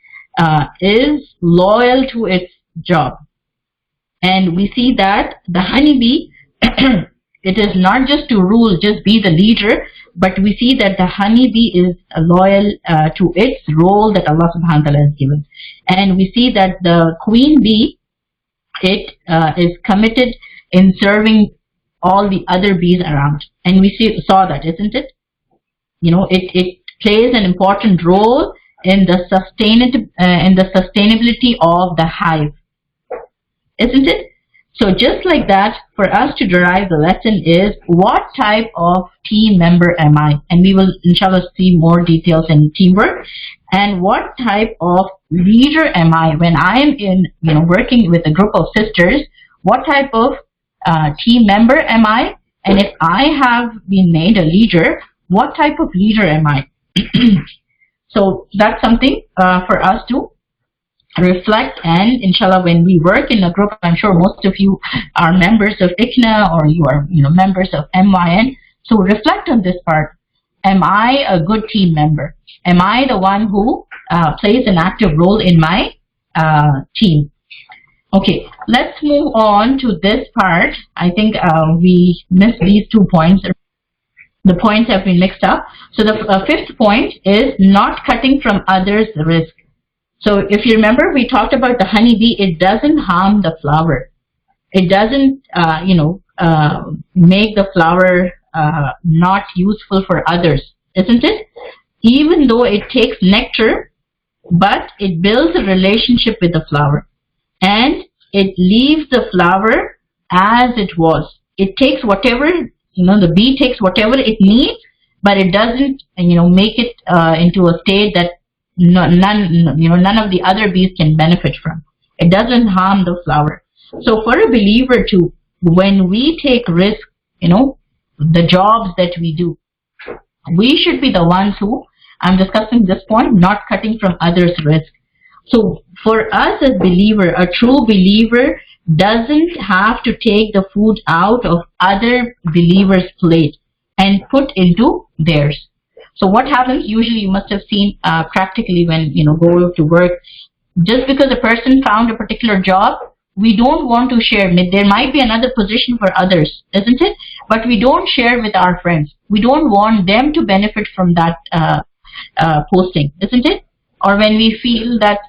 [SPEAKER 3] is loyal to its job. And we see that the honeybee, it is not just to rule, just be the leader, but we see that the honeybee is loyal to its role that Allah subhanahu wa ta'ala has given. And we see that the queen bee, it is committed in serving all the other bees around. And we saw that, isn't it? It plays an important role in the sustainability of the hive, isn't it? So just like that, for us to derive the lesson is, what type of team member am I? And we will inshallah see more details in teamwork. And what type of leader am I? When I am in, working with a group of sisters, what type of team member am I? And if I have been made a leader, what type of leader am I? So that's something for us to reflect, and inshallah when we work in a group, I'm sure most of you are members of ICNA or you are members of MYN, so reflect on this part. Am I a good team member? Am I the one who plays an active role in my team? Okay, let's move on to this part. I think we missed these 2 points. The points have been mixed up. So the fifth point is not cutting from others' risk. So if you remember, we talked about the honeybee. It doesn't harm the flower. It doesn't, make the flower not useful for others, isn't it? Even though it takes nectar, but it builds a relationship with the flower. And it leaves the flower as it was. It takes whatever, the bee takes whatever it needs, but it doesn't, make it into a state that none of the other bees can benefit from. It doesn't harm the flower. So for a believer too, when we take risk, the jobs that we do, we should be the ones who, I'm discussing this point, not cutting from others' risk. So for us as believer, a true believer doesn't have to take the food out of other believers' plate and put into theirs. So what happens usually, you must have seen practically when go to work, just because a person found a particular job, we don't want to share. There might be another position for others, isn't it? But we don't share with our friends. We don't want them to benefit from that posting, isn't it? Or when we feel that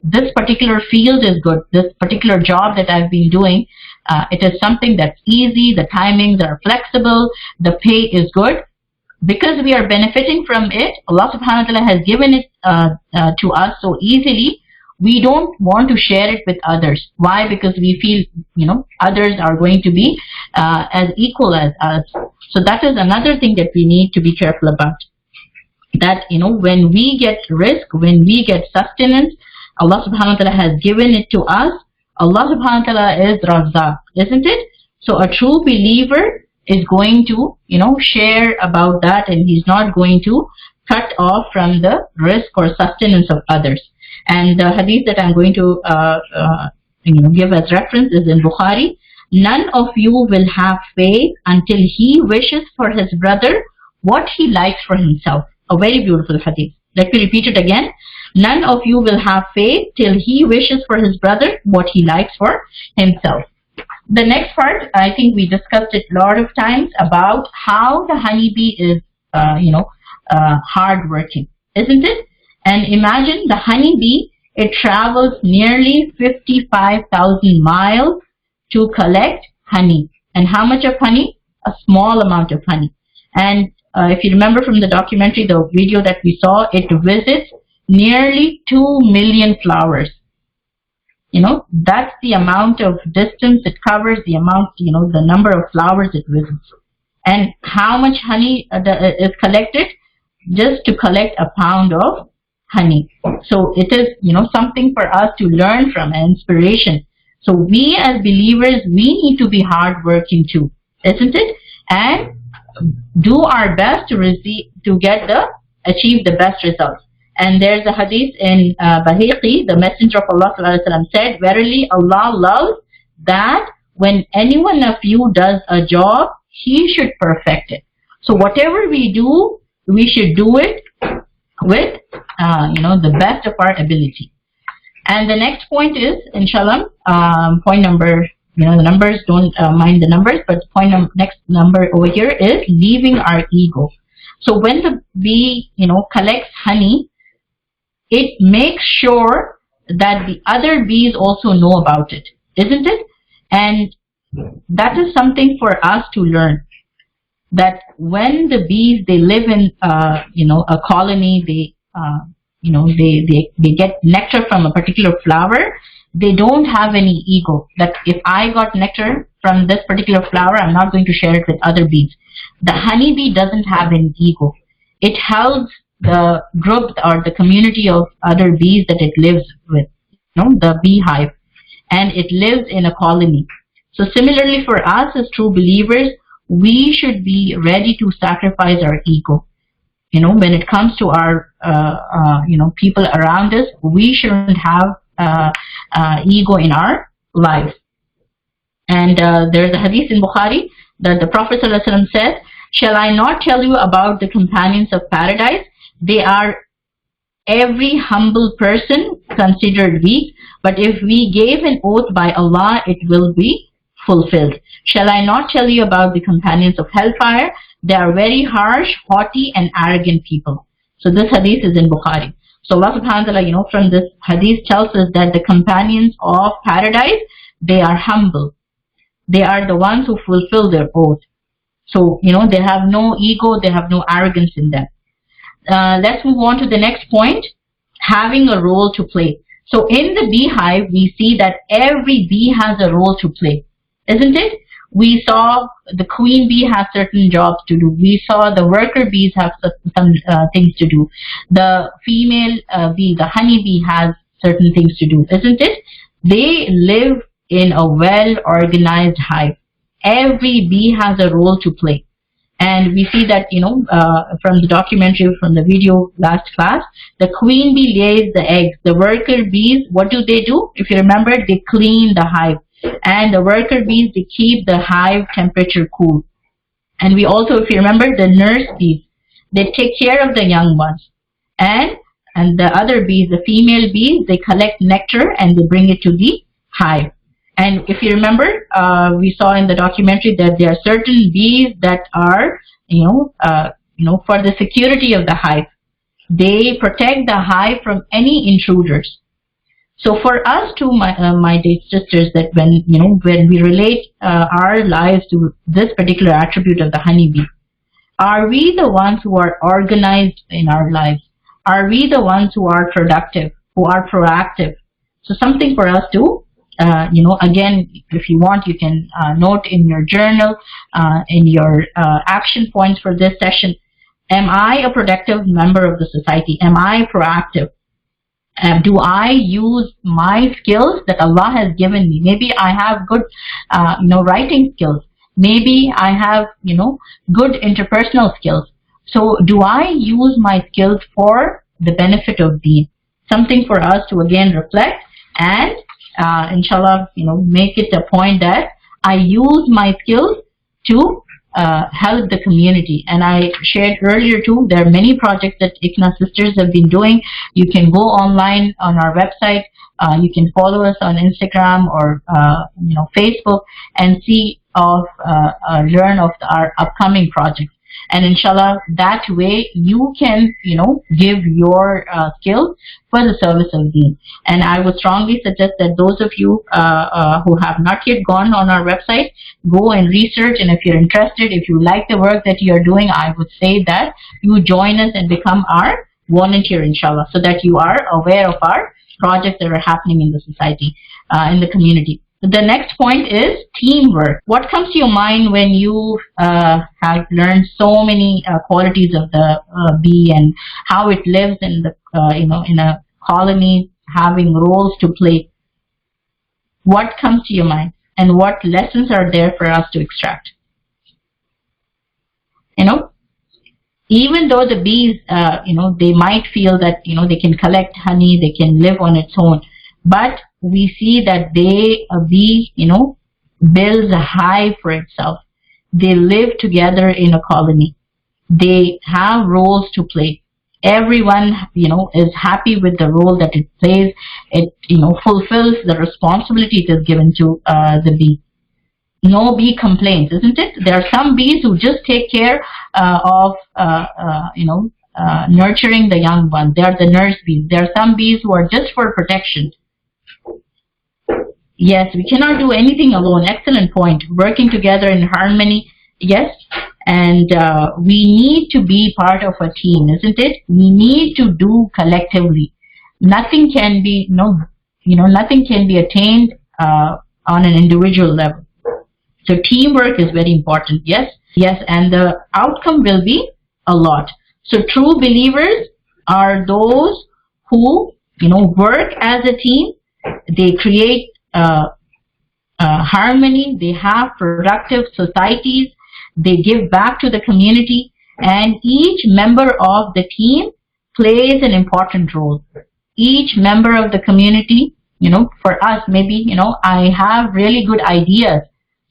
[SPEAKER 3] this particular field is good, this particular job that I've been doing, it is something that's easy, the timings are flexible, the pay is good. Because we are benefiting from it, Allah subhanahu wa ta'ala has given it to us so easily, we don't want to share it with others. Why? Because we feel, others are going to be as equal as us. So that is another thing that we need to be careful about. That, when we get rizq, when we get sustenance, Allah subhanahu wa ta'ala has given it to us. Allah subhanahu wa ta'ala is Razzaq, isn't it? So a true believer is going to, share about that, and he's not going to cut off from the rizq or sustenance of others. And the hadith that I'm going to give as reference is in Bukhari. None of you will have faith until he wishes for his brother what he likes for himself. A very beautiful hadith. Let me repeat it again. None of you will have faith till he wishes for his brother what he likes for himself. The next part, I think we discussed it a lot of times about how the honeybee is, hard working, isn't it? And imagine the honeybee, it travels nearly 55,000 miles to collect honey. And how much of honey? A small amount of honey. And if you remember from the documentary, the video that we saw, it visits nearly 2 million flowers. That's the amount of distance it covers, the amount, the number of flowers it visits. And how much honey is collected? Just to collect a pound of honey. So it is, something for us to learn from, an inspiration. So we as believers, we need to be hardworking too, isn't it? And do our best to achieve the best results. And there's a hadith in Bahiqi, the Messenger of Allah ﷺ said, verily Allah loves that when any one of you does a job, he should perfect it. So whatever we do, we should do it with the best of our ability. And the next point is, inshallah, point number, the numbers, don't mind the numbers, but next number over here is leaving our ego. So when the bee, collects honey, it makes sure that the other bees also know about it, isn't it? And that is something for us to learn. That when the bees, they live in, a colony, they get nectar from a particular flower, they don't have any ego. That if I got nectar from this particular flower, I'm not going to share it with other bees. The honeybee doesn't have any ego. It helps the group or the community of other bees that it lives with, the beehive, and it lives in a colony. So similarly for us as true believers, we should be ready to sacrifice our ego. When it comes to our, people around us, we shouldn't have ego in our lives. And there's a hadith in Bukhari that the Prophet ﷺ said, shall I not tell you about the companions of paradise? They are every humble person considered weak, but if we gave an oath by Allah, it will be fulfilled. Shall I not tell you about the companions of hellfire? They are very harsh, haughty, and arrogant people. So this hadith is in Bukhari. So Allah subhanahu wa ta'ala, from this hadith tells us that the companions of paradise, they are humble. They are the ones who fulfill their oath. So, they have no ego, they have no arrogance in them. Let's move on to the next point, having a role to play. So in the beehive, we see that every bee has a role to play, isn't it? We saw the queen bee has certain jobs to do. We saw the worker bees have some things to do. The female bee, the honey bee, has certain things to do, isn't it? They live in a well-organized hive. Every bee has a role to play. And we see that, from the documentary, from the video last class, the queen bee lays the eggs. The worker bees, what do? If you remember, they clean the hive. And the worker bees, they keep the hive temperature cool. And we also, if you remember, the nurse bees, they take care of the young ones. And the other bees, the female bees, they collect nectar and they bring it to the hive. And if you remember, we saw in the documentary that there are certain bees that are, for the security of the hive. They protect the hive from any intruders. So for us too, my dear sisters, that when we relate our lives to this particular attribute of the honeybee, are we the ones who are organized in our lives? Are we the ones who are productive, who are proactive? So something for us to, again, if you want, you can note in your journal, in your action points for this session. Am I a productive member of the society? Am I proactive? Do I use my skills that Allah has given me? Maybe I have good, writing skills. Maybe I have, good interpersonal skills. So do I use my skills for the benefit of Deen? Something for us to again reflect and, inshallah, make it a point that I use my skills to help the community. And I shared earlier too, there are many projects that ICNA sisters have been doing. You can go online on our website. You can follow us on Instagram or Facebook and see learn of our upcoming projects. And inshallah, that way you can, give your skills for the service of Deen. And I would strongly suggest that those of you who have not yet gone on our website, go and research. And if you're interested, if you like the work that you are doing, I would say that you join us and become our volunteer, inshallah, so that you are aware of our projects that are happening in the society, in the community. The next point is teamwork. What comes to your mind when you have learned so many qualities of the bee and how it lives in the in a colony, having roles to play? What comes to your mind, and what lessons are there for us to extract? Even though the bees, they might feel that they can collect honey, they can live on its own, but we see that a bee, builds a hive for itself. They live together in a colony. They have roles to play. Everyone, is happy with the role that it plays. It, fulfills the responsibility it is given to the bee. No bee complains, isn't it? There are some bees who just take care of, nurturing the young one. They are the nurse bees. There are some bees who are just for protection. Yes, we cannot do anything alone. Excellent point. Working together in harmony, yes. And we need to be part of a team, isn't it? We need to do collectively. Nothing can be, nothing can be attained on an individual level. So teamwork is very important. Yes, yes, and the outcome will be a lot. So true believers are those who, work as a team. They create harmony, they have productive societies, they give back to the community, and each member of the team plays an important role. Each member of the community, for us, maybe, I have really good ideas,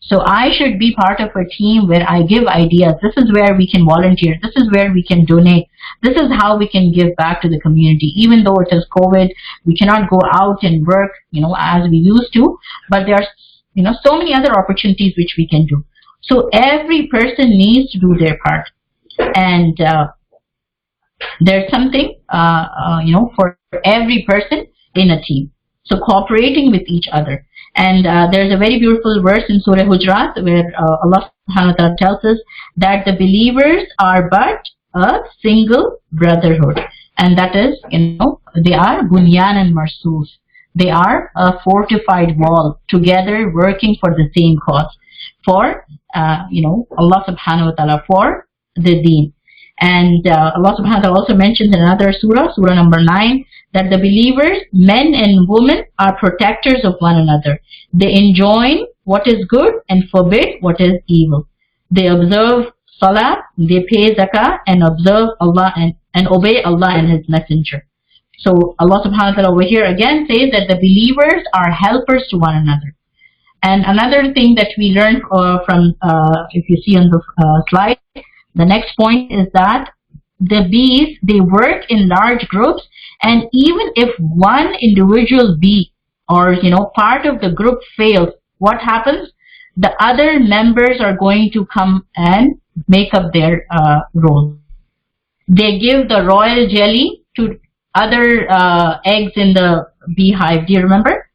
[SPEAKER 3] so I should be part of a team where I give ideas. This is where we can volunteer. This is where we can donate. This is how we can give back to the community. Even though it is COVID, we cannot go out and work, as we used to. But there are, so many other opportunities which we can do. So every person needs to do their part. And there's something, for every person in a team. So cooperating with each other. And there's a very beautiful verse in Surah Hujurat where Allah subhanahu wa ta'ala tells us that the believers are but a single brotherhood. And that is, they are bunyan and marsus. They are a fortified wall together working for the same cause. For, Allah subhanahu wa ta'ala, for the deen. And Allah subhanahu wa ta'ala also mentions in another surah, surah number 9, that the believers, men and women, are protectors of one another. They enjoin what is good and forbid what is evil. They observe salah, they pay zakah, and observe Allah and obey Allah and His Messenger. So Allah subhanahu wa ta'ala over here again says that the believers are helpers to one another. And another thing that we learned from, if you see on the slide, the next point is that the bees, they work in large groups, and even if one individual bee or part of the group fails, what happens? The other members are going to come and make up their role. They give the royal jelly to other eggs in the beehive. Do you remember?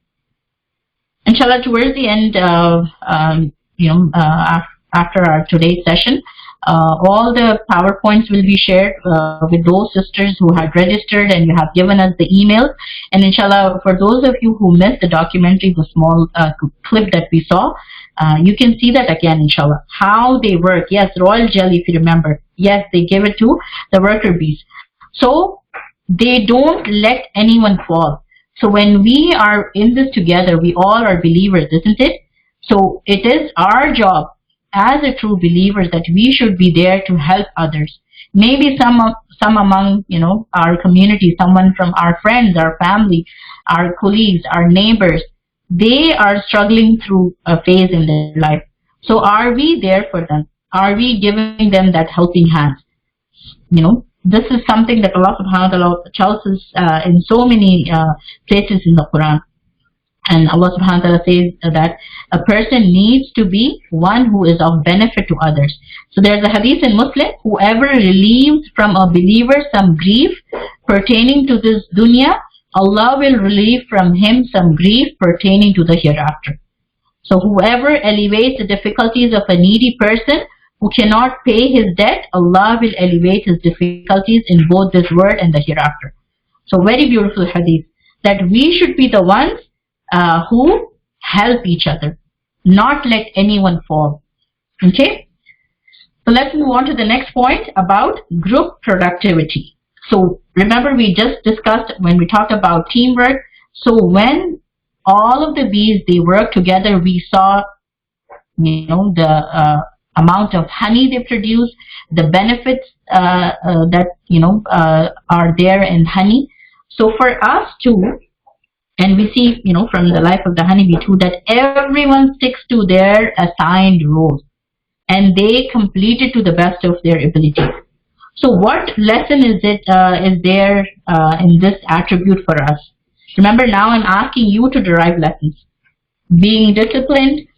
[SPEAKER 3] Inshallah, towards the end, after our today's session, all the PowerPoints will be shared with those sisters who had registered and you have given us the emails. And inshallah, for those of you who missed the documentary, the small clip that we saw, you can see that again, inshallah, how they work. Yes, royal jelly, if you remember. Yes, they give it to the worker bees. So they don't let anyone fall. So when we are in this together, we all are believers, isn't it? So it is our job as a true believers that we should be there to help others. Maybe some among our community, someone from our friends, our family, our colleagues, our neighbors, they are struggling through a phase in their life. So are we there for them? Are we giving them that helping hand? This is something that Allah subhanahu wa ta'ala tells us in so many places in the Quran. And Allah subhanahu wa ta'ala says that a person needs to be one who is of benefit to others. So there's a hadith in Muslim, whoever relieves from a believer some grief pertaining to this dunya, Allah will relieve from him some grief pertaining to the hereafter. So whoever alleviates the difficulties of a needy person who cannot pay his debt, Allah will alleviate his difficulties in both this world and the hereafter. So very beautiful hadith, that we should be the ones who help each other, not let anyone fall. Okay? So let's move on to the next point about group productivity. So remember, we just discussed when we talked about teamwork. So when all of the bees, they work together, we saw the amount of honey they produce, the benefits that are there in honey. So for us too, and we see from the life of the honeybee too, that everyone sticks to their assigned roles and they complete it to the best of their ability. So what lesson is there in this attribute for us? Remember, now I'm asking you to derive lessons. Being disciplined,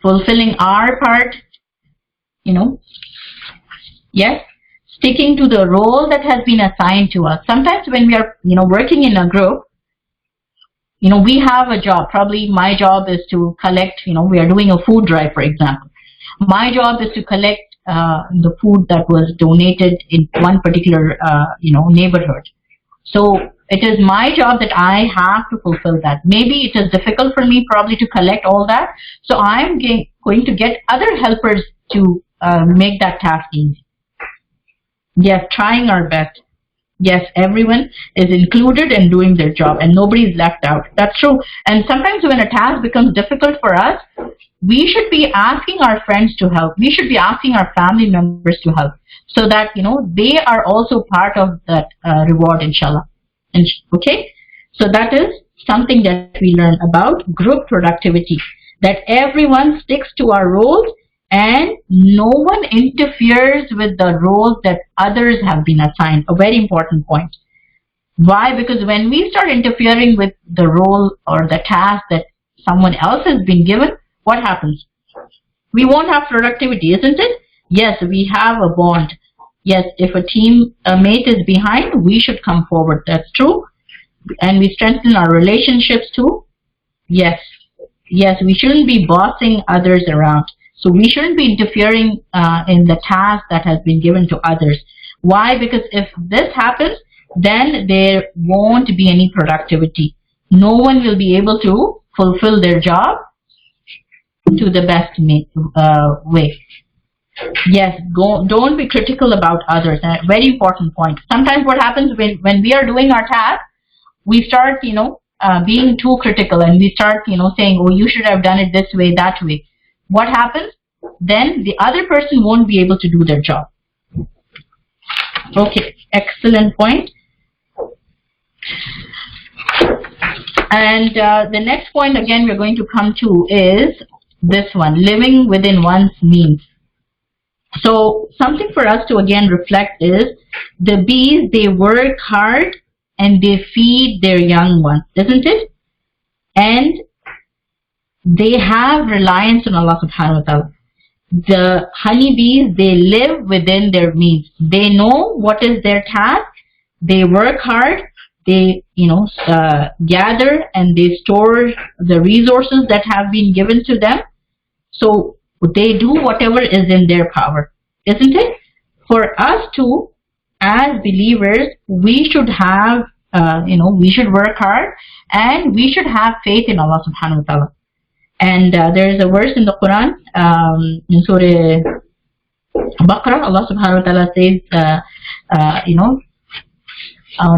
[SPEAKER 3] fulfilling our part, yes, sticking to the role that has been assigned to us. Sometimes when we are working in a group, we have a job. Probably my job is to collect, we are doing a food drive, for example. My job is to collect the food that was donated in one particular neighborhood. So it is my job that I have to fulfill that. Maybe it is difficult for me probably to collect all that. So I'm going to get other helpers to make that task easy. Yes, trying our best. Yes, everyone is included in doing their job and nobody is left out. That's true. And sometimes when a task becomes difficult for us, we should be asking our friends to help. We should be asking our family members to help, so that they are also part of that reward, inshallah. Okay, so that is something that we learn about group productivity, that everyone sticks to our roles and no one interferes with the roles that others have been assigned. A very important point. Why? Because when we start interfering with the role or the task that someone else has been given, what happens? We won't have productivity, isn't it? Yes, we have a bond. Yes, if a team mate is behind, we should come forward. That's true. And we strengthen our relationships too. Yes. Yes, we shouldn't be bossing others around. So we shouldn't be interfering in the task that has been given to others. Why? Because if this happens, then there won't be any productivity. No one will be able to fulfill their job to the best way. Yes, don't be critical about others. A very important point. Sometimes what happens when we are doing our task, we start, being too critical and we start, saying, oh, you should have done it this way, that way. What happens? Then the other person won't be able to do their job. Okay, excellent point. And the next point again we're going to come to is this one, living within one's means. So something for us to again reflect is the bees, they work hard and they feed their young ones, isn't it? And they have reliance on Allah subhanahu wa ta'ala. The honeybees, they live within their means. They know what is their task. They work hard. They, gather and they store the resources that have been given to them. So they do whatever is in their power, isn't it? For us to, as believers, we should have, we should work hard and we should have faith in Allah subhanahu wa ta'ala. And there is a verse in the Quran, in Surah Baqarah, Allah subhanahu wa ta'ala says,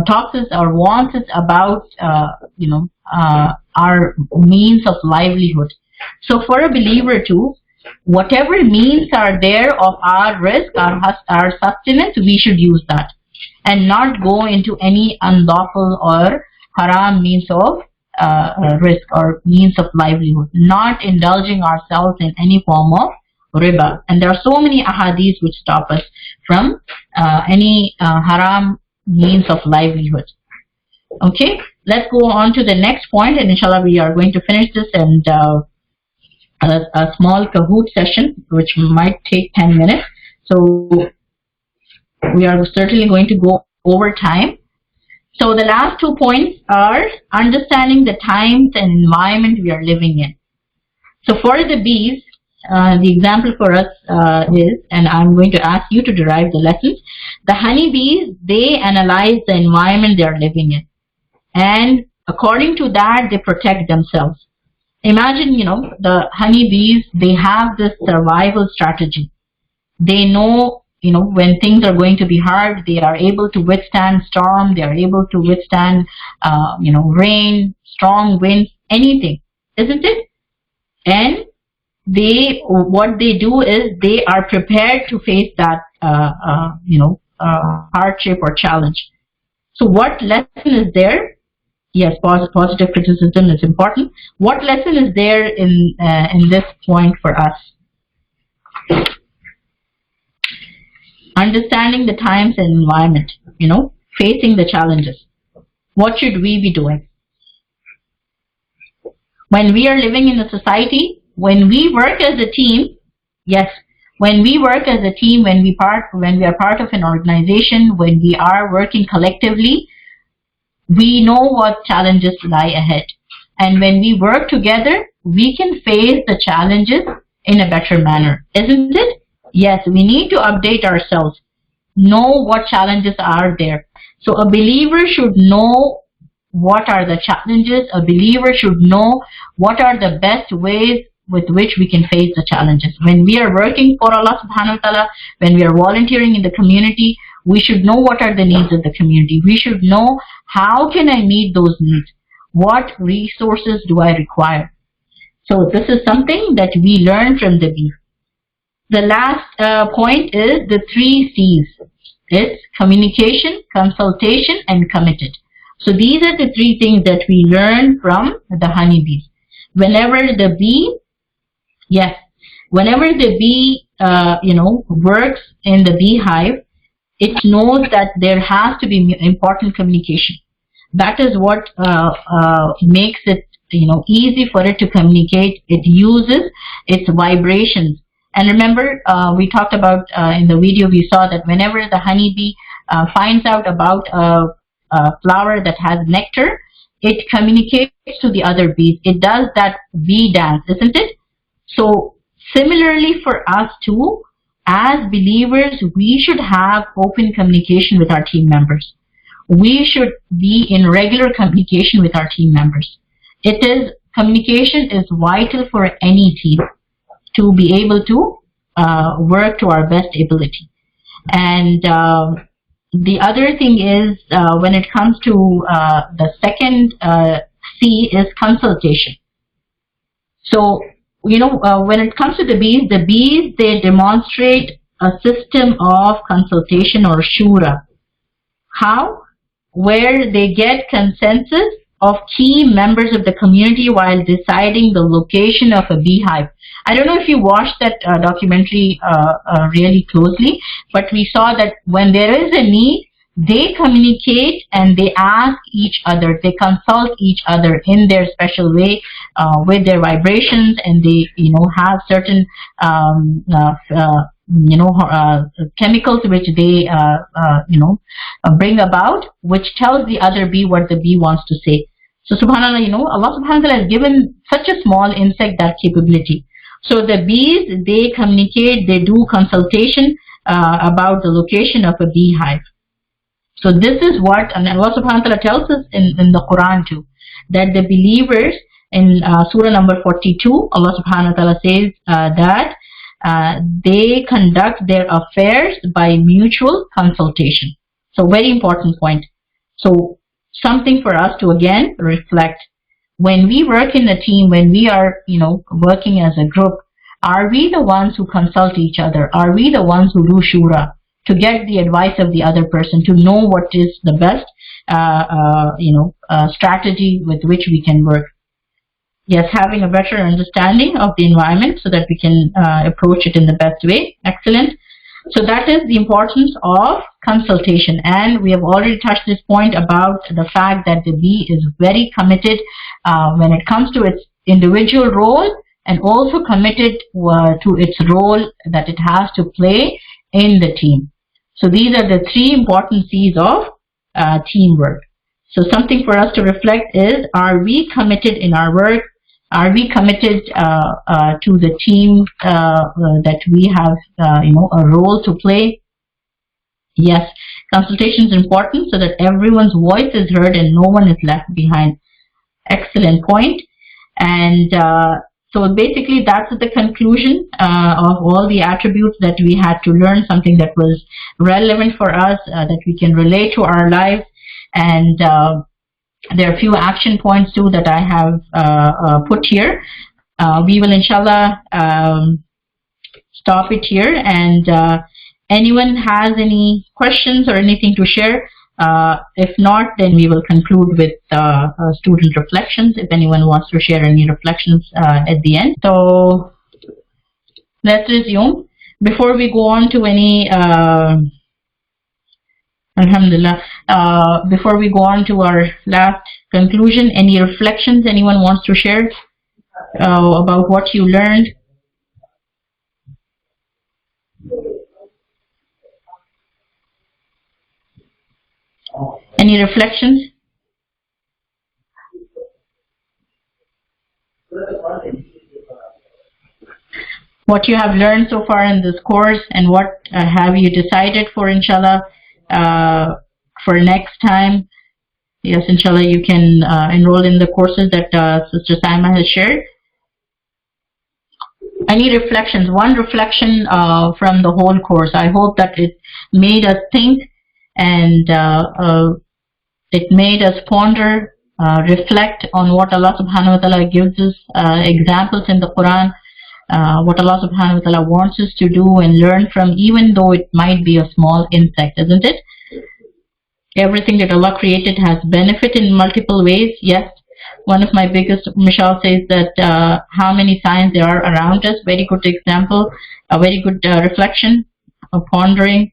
[SPEAKER 3] talks us or warns us about, our means of livelihood. So for a believer too, whatever means are there of our risk, our sustenance, we should use that. And not go into any unlawful or haram means of risk or means of livelihood, not indulging ourselves in any form of riba. And there are so many ahadith which stop us from any haram means of livelihood. Okay, let's go on to the next point, and inshallah we are going to finish this and a small Kahoot session which might take 10 minutes. So we are certainly going to go over time. So the last 2 points are understanding the times and environment we are living in. So for the bees, the example for us is, and I'm going to ask you to derive the lessons. The honeybees, they analyze the environment they are living in. And according to that, they protect themselves. Imagine, the honeybees, they have this survival strategy. They know, when things are going to be hard, they are able to withstand storm, they are able to withstand, rain, strong winds, anything, isn't it? And what they do is they are prepared to face that, hardship or challenge. So what lesson is there? Yes, positive criticism is important. What lesson is there in this point for us? Understanding the times and environment, facing the challenges. What should we be doing? When we are living in a society, when we work as a team, yes, when we work as a team, when we are part of an organization, when we are working collectively, we know what challenges lie ahead. And when we work together, we can face the challenges in a better manner, isn't it? Yes, we need to update ourselves, know what challenges are there. So a believer should know what are the challenges. A believer should know what are the best ways with which we can face the challenges. When we are working for Allah subhanahu wa ta'ala, when we are volunteering in the community, we should know what are the needs of the community. We should know how can I meet those needs? What resources do I require? So this is something that we learn from the bee. The last point is the 3 C's. It's communication, consultation, and committed. So these are the 3 things that we learn from the honeybees. Whenever the bee works in the beehive, it knows that there has to be important communication. That is what makes it easy for it to communicate. It uses its vibrations. And remember, we talked about in the video, we saw that whenever the honeybee finds out about a flower that has nectar, it communicates to the other bees. It does that bee dance, isn't it? So similarly for us too, as believers, we should have open communication with our team members. We should be in regular communication with our team members. Communication is vital for any team to be able to work to our best ability. And the other thing is, when it comes to the second C is consultation. So, when it comes to the bees, they demonstrate a system of consultation or shura. How? Where they get consensus of key members of the community while deciding the location of a beehive. I don't know if you watched that documentary really closely, but we saw that when there is a need, they communicate and they ask each other, they consult each other in their special way with their vibrations, and they have certain chemicals which they bring about, which tells the other bee what the bee wants to say. So subhanallah, Allah subhanahu wa ta'ala has given such a small insect that capability. So the bees, they communicate, they do consultation about the location of a beehive. So this is what, and Allah subhanahu wa ta'ala tells us in the Quran too, that the believers in surah number 42, Allah subhanahu wa ta'ala says that they conduct their affairs by mutual consultation. So very important point. So something for us to again reflect. When we work in a team, when we are working as a group, are we the ones who consult each other? Are we the ones who do shura to get the advice of the other person, to know what is the best strategy with which we can work? Yes, having a better understanding of the environment so that we can approach it in the best way. Excellent. So that is the importance of consultation, and we have already touched this point about the fact that the bee is very committed when it comes to its individual role, and also committed to its role that it has to play in the team. So these are the three important C's of teamwork. So something for us to reflect is, are we committed in our work? Are we committed to the team that we have a role to play? Yes, consultation is important so that everyone's voice is heard and no one is left behind. Excellent point. And so basically that's the conclusion of all the attributes that we had to learn, something that was relevant for us, that we can relate to our lives. And there are a few action points too that I have put here. We will inshallah stop it here, and anyone has any questions or anything to share? If not, then we will conclude with student reflections, if anyone wants to share any reflections at the end. So let's resume. Before we go on to any Alhamdulillah, before we go on to our last conclusion, any reflections anyone wants to share about what you learned? Any reflections? What you have learned so far in this course, and what have you decided for inshallah for next time? Yes, inshallah, you can enroll in the courses that Sister Saima has shared. Any reflections? One reflection from the whole course. I hope that it made us think, and it made us ponder, reflect on what Allah subhanahu wa ta'ala gives us examples in the Quran, what Allah subhanahu wa ta'ala wants us to do and learn from, even though it might be a small insect, isn't it? Everything that Allah created has benefit in multiple ways. Yes, one of my biggest Michelle says that how many signs there are around us. Very good example, a very good reflection of pondering.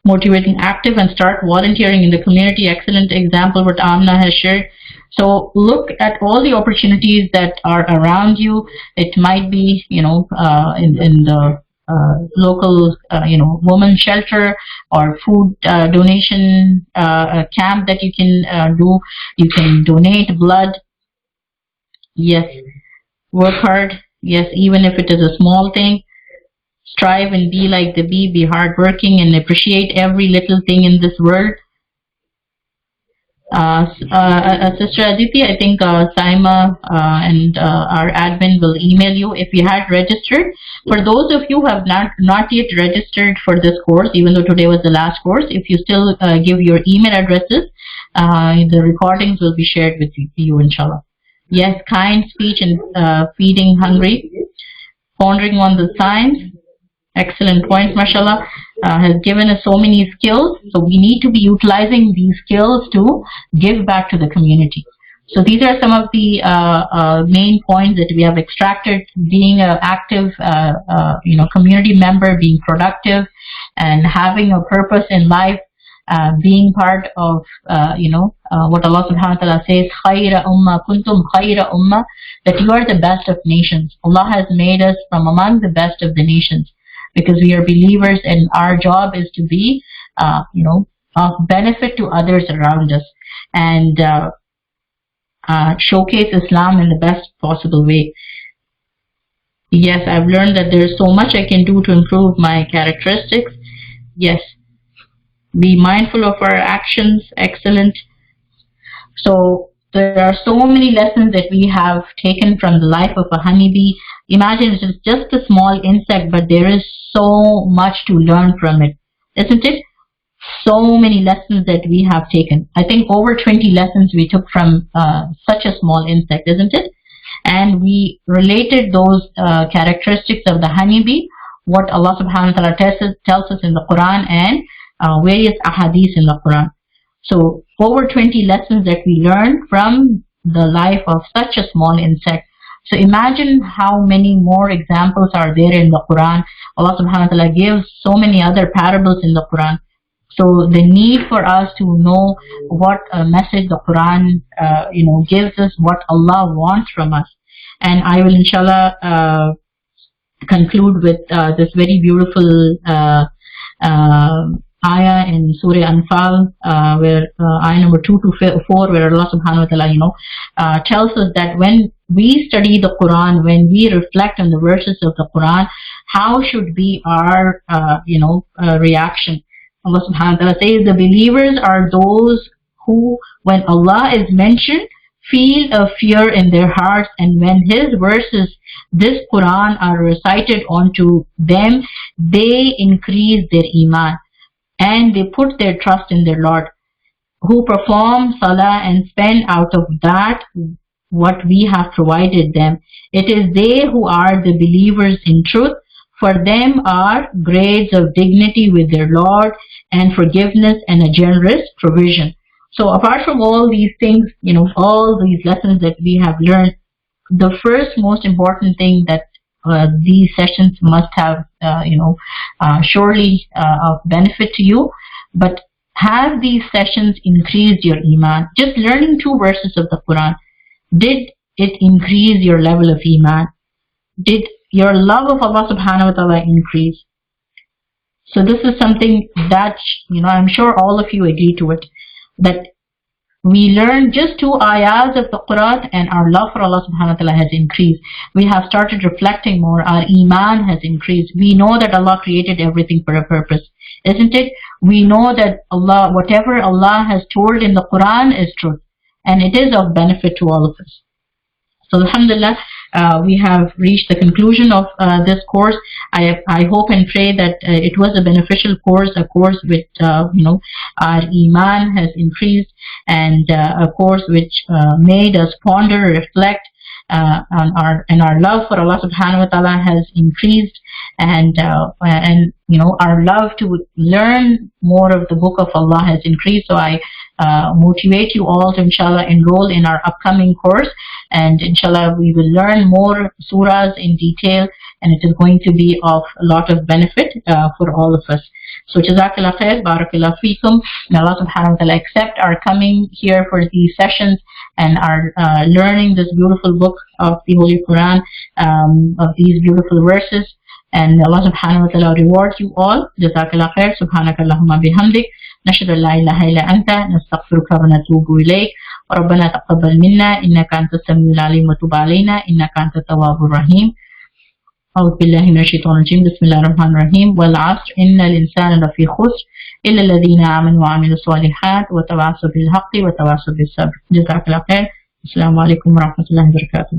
[SPEAKER 3] Motivating active and start volunteering in the community. Excellent example what Amna has shared. So look at all the opportunities that are around you. It might be, in the local, women's shelter or food donation camp that you can do. You can donate blood. Yes. Work hard. Yes, even if it is a small thing. Strive and be like the bee, be hardworking and appreciate every little thing in this world. Sister Aditi, I think Saima and our admin will email you if you had registered. For those of you who have not yet registered for this course, even though today was the last course, if you still give your email addresses, the recordings will be shared with you inshallah. Yes, kind speech and feeding hungry, pondering on the signs. Excellent point, mashallah. Has given us so many skills, so we need to be utilizing these skills to give back to the community. So these are some of the main points that we have extracted: being an active, community member, being productive, and having a purpose in life. Being part of, what Allah subhanahu wa ta'ala says, khayra ummah, kuntum khayra ummah, that you are the best of nations. Allah has made us from among the best of the nations because we are believers, and our job is to be, of benefit to others around us, and showcase Islam in the best possible way. Yes, I've learned that there's so much I can do to improve my characteristics. Yes. Be mindful of our actions. Excellent. So there are so many lessons that we have taken from the life of a honeybee. Imagine it's just a small insect, but there is so much to learn from it, isn't it? So many lessons that we have taken. I think over 20 lessons we took from such a small insect, isn't it? And we related those characteristics of the honeybee, what Allah subhanahu wa ta'ala tells us in the Quran, and various ahadith in the Quran. So over 20 lessons that we learned from the life of such a small insect. So imagine how many more examples are there in the Quran. Allah subhanahu wa ta'ala gives so many other parables in the Quran. So the need for us to know what message the Quran gives us, what Allah wants from us. And I will inshallah conclude with this very beautiful ayah in Surah Anfal, where ayah number 2 to 4, where Allah subhanahu wa ta'ala, tells us that when we study the Quran, when we reflect on the verses of the Quran, how should be our, reaction? Allah subhanahu wa ta'ala says, the believers are those who, when Allah is mentioned, feel a fear in their hearts, and when His verses, this Quran, are recited onto them, they increase their iman, and they put their trust in their Lord, who perform salah and spend out of that what we have provided them. It is they who are the believers in truth. For them are grades of dignity with their Lord, and forgiveness, and a generous provision. So apart from all these things, all these lessons that we have learned, the first most important thing that these sessions must have, surely of benefit to you, but have these sessions increased your iman? Just learning 2 verses of the Quran, did it increase your level of iman? Did your love of Allah subhanahu wa ta'ala increase? So this is something that, I'm sure all of you agree to it, that we learned just 2 ayahs of the Quran and our love for Allah subhanahu wa ta'ala has increased. We have started reflecting more. Our iman has increased. We know that Allah created everything for a purpose, isn't it? We know that Allah, whatever Allah has told in the Quran is truth, and it is of benefit to all of us. So alhamdulillah, we have reached the conclusion of this course. I hope and pray that it was a beneficial course, a course which our iman has increased, and a course which made us ponder, reflect on our love for Allah subhanahu wa ta'ala has increased, and our love to learn more of the book of Allah has increased. So I motivate you all to inshallah enroll in our upcoming course, and inshallah we will learn more surahs in detail, and it is going to be of a lot of benefit for all of us. So jazakallah khair, barakallah feekum. May Allah subhanahu wa ta'ala accept our coming here for these sessions and our learning this beautiful book of the Holy Quran, of these beautiful verses. And Allah subhanahu wa ta'ala reward you all. Jazakallah khair. Subhanakallahumma bihamdik. نشهد أن لا إله إلا أنت نستغفرك ونتوب إليك وربنا تقبل منا إنك أنت السميع العليم وتب علينا إنك أنت التواب الرحيم. أعوذ بالله من الشيطان الرجيم. بسم الله الرحمن الرحيم. والعصر إن الإنسان لفي خسر إلا الذين آمنوا وعملوا الصالحات وتواصوا بالحق وتواصوا بالصبر. جزاك الله خير. السلام عليكم ورحمة الله وبركاته.